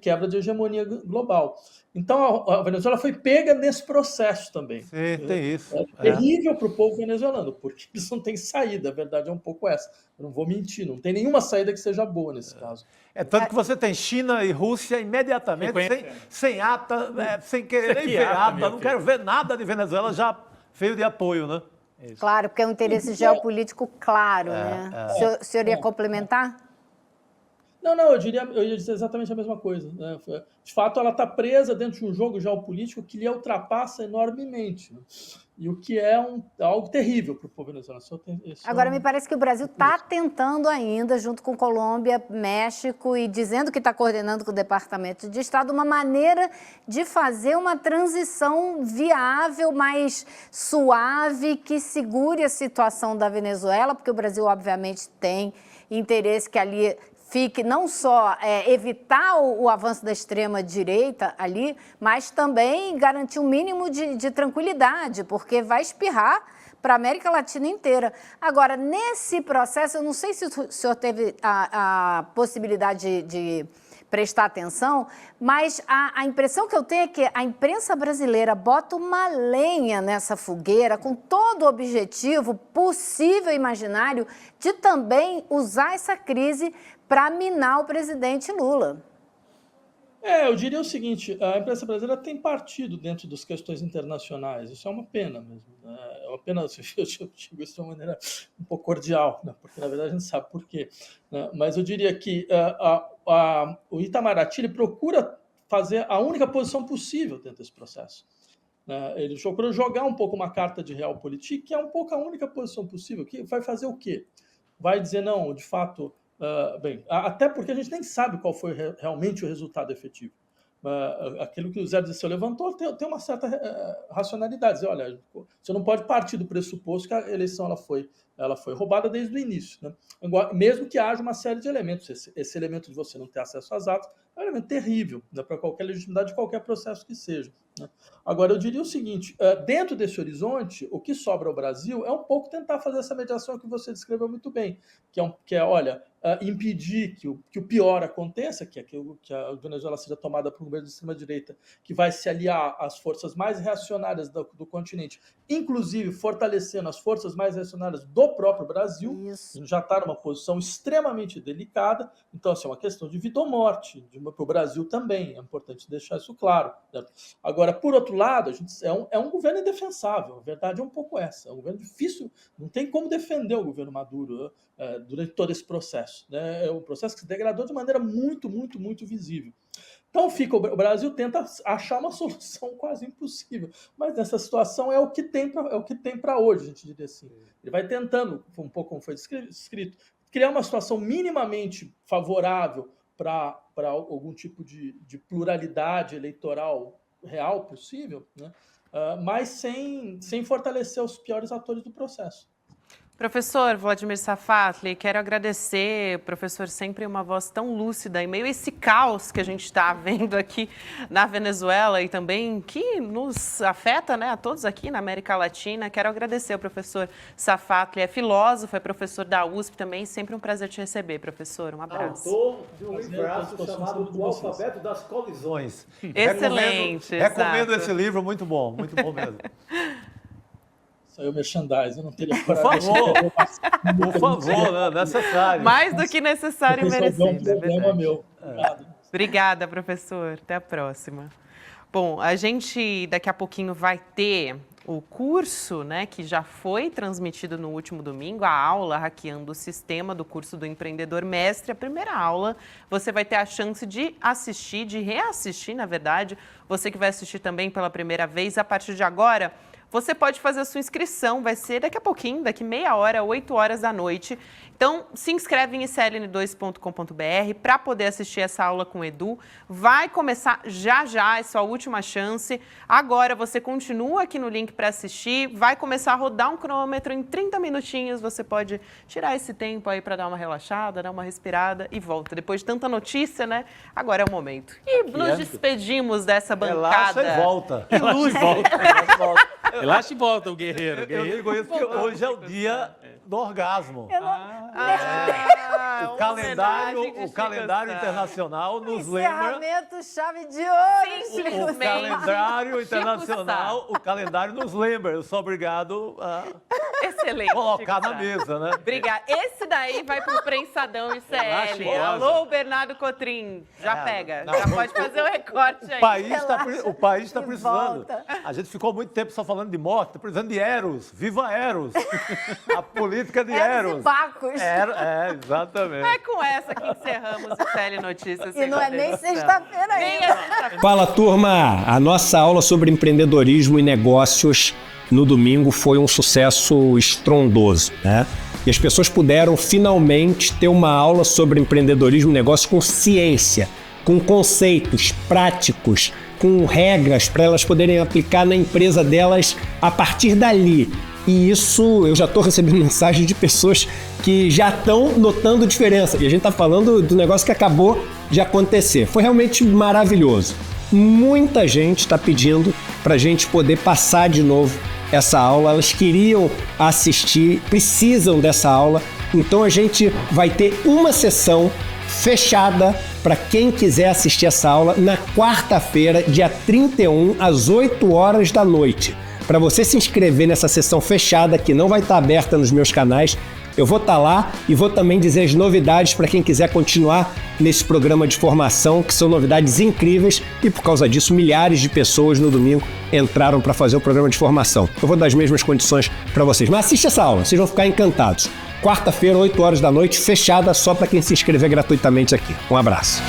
quebra de hegemonia global. Então, a Venezuela foi pega nesse processo também. Sim, tem isso. É terrível para o povo venezuelano, porque eles não têm saída, a verdade é um pouco essa. Eu não vou mentir, não tem nenhuma saída que seja boa nesse caso. Tanto que você tem China e Rússia imediatamente, sem ata, sem querer nem ver ata, não quero ver nada de Venezuela, já veio de apoio, né? Claro, porque é um interesse geopolítico claro, né? O senhor ia complementar? Não, eu ia dizer exatamente a mesma coisa, né? De fato, ela está presa dentro de um jogo geopolítico que lhe ultrapassa enormemente, né? E o que é algo terrível para o povo venezuelano. Agora, me parece que o Brasil está tentando ainda, junto com Colômbia, México, e dizendo que está coordenando com o Departamento de Estado, uma maneira de fazer uma transição viável, mais suave, que segure a situação da Venezuela, porque o Brasil, obviamente, tem interesse que ali fique não só evitar o avanço da extrema-direita ali, mas também garantir um mínimo de tranquilidade, porque vai espirrar para a América Latina inteira. Agora, nesse processo, eu não sei se o senhor teve a possibilidade de prestar atenção, mas a impressão que eu tenho é que a imprensa brasileira bota uma lenha nessa fogueira com todo o objetivo possível e imaginário de também usar essa crise para minar o presidente Lula. Eu diria o seguinte, a imprensa brasileira tem partido dentro das questões internacionais, isso é uma pena mesmo, né? É uma pena, eu digo isso de uma maneira um pouco cordial, né? Porque na verdade a gente sabe por quê, né? Mas eu diria que o Itamaraty ele procura fazer a única posição possível dentro desse processo, né? Ele procura jogar um pouco uma carta de realpolitik, que é um pouco a única posição possível, que vai fazer o quê? Vai dizer, não, de fato... até porque a gente nem sabe qual foi realmente o resultado efetivo. Aquilo que o Zé Dirceu levantou tem uma certa racionalidade. Dizer, olha, você não pode partir do pressuposto que a eleição ela foi roubada desde o início, né? Mesmo que haja uma série de elementos. Esse elemento de você não ter acesso às atas é um elemento terrível, né, para qualquer legitimidade de qualquer processo que seja, né? Agora, eu diria o seguinte, dentro desse horizonte, o que sobra ao Brasil é um pouco tentar fazer essa mediação que você descreveu muito bem, que é olha, impedir que o pior aconteça, que a Venezuela seja tomada por um governo de extrema-direita, que vai se aliar às forças mais reacionárias do continente, inclusive fortalecendo as forças mais reacionárias do próprio Brasil. Isso. A gente já está numa posição extremamente delicada, então assim, é uma questão de vida ou morte, para o Brasil também, é importante deixar isso claro. Né? Agora, por outro lado, a gente é um governo indefensável, a verdade é um pouco essa, é um governo difícil, não tem como defender o governo Maduro durante todo esse processo. Né? É um processo que se degradou de maneira muito, muito, muito visível. Então o Brasil tenta achar uma solução quase impossível, mas nessa situação é o que tem para hoje, a gente diria assim. Ele vai tentando, um pouco como foi descrito, criar uma situação minimamente favorável para algum tipo de pluralidade eleitoral real possível, né? Mas sem fortalecer os piores atores do processo. Professor Vladimir Safatli, quero agradecer, professor, sempre uma voz tão lúcida em meio a esse caos que a gente está vendo aqui na Venezuela e também que nos afeta, né, a todos aqui na América Latina. Quero agradecer ao professor Safatli, é filósofo, é professor da USP também, sempre um prazer te receber, professor, um abraço. Autor de um livro chamado O Alfabeto das Colisões. Excelente, recomendo esse livro, muito bom mesmo. Saiu merchandising, eu não teria coragem. Por favor, é necessário. Mais do que necessário e merecido. É um problema meu. Obrigada, professor. Até a próxima. Bom, a gente daqui a pouquinho vai ter o curso, né, que já foi transmitido no último domingo, a aula Hackeando o Sistema do curso do Empreendedor Mestre. A primeira aula, você vai ter a chance de assistir, de reassistir, na verdade. Você que vai assistir também pela primeira vez, a partir de agora, você pode fazer a sua inscrição, vai ser daqui a pouquinho, daqui meia hora, 8 horas da noite. Então, se inscreve em icln2.com.br para poder assistir essa aula com o Edu. Vai começar já, é sua última chance. Agora, você continua aqui no link para assistir. Vai começar a rodar um cronômetro em 30 minutinhos. Você pode tirar esse tempo aí para dar uma relaxada, dar uma respirada e volta. Depois de tanta notícia, né? Agora é o momento. E nos despedimos dessa bancada. Relaxa e volta. Relaxa e volta o guerreiro. Eu digo isso porque hoje é o dia do orgasmo. O calendário internacional nos lembra. Encerramento chave de ouro. O calendário internacional, o calendário nos lembra. Eu sou obrigado a colocar na mesa, né? Obrigada. Esse daí vai pro Prensadão ICL. Alô, Bernardo Cotrim. Já pega. Já pode fazer o recorte aí. O país está precisando. A gente ficou muito tempo só falando de morte, está precisando de Eros. Viva Eros. A política de Eros. E Bacos. Exatamente. É com essa que encerramos o Telenotícias. E não é nem sexta-feira ainda. Fala, turma! A nossa aula sobre empreendedorismo e negócios no domingo foi um sucesso estrondoso, né? E as pessoas puderam finalmente ter uma aula sobre empreendedorismo e negócio com ciência, com conceitos práticos, com regras para elas poderem aplicar na empresa delas a partir dali. E isso, eu já estou recebendo mensagem de pessoas que já estão notando diferença. E a gente está falando do negócio que acabou de acontecer. Foi realmente maravilhoso. Muita gente está pedindo para a gente poder passar de novo essa aula. Elas queriam assistir, precisam dessa aula. Então a gente vai ter uma sessão fechada para quem quiser assistir essa aula na quarta-feira, dia 31, às 8 horas da noite. Para você se inscrever nessa sessão fechada, que não vai estar aberta nos meus canais, eu vou estar lá e vou também dizer as novidades para quem quiser continuar nesse programa de formação, que são novidades incríveis e por causa disso milhares de pessoas no domingo entraram para fazer o programa de formação. Eu vou dar as mesmas condições para vocês, mas assiste essa aula, vocês vão ficar encantados. Quarta-feira, 8 horas da noite, fechada só para quem se inscrever gratuitamente aqui. Um abraço.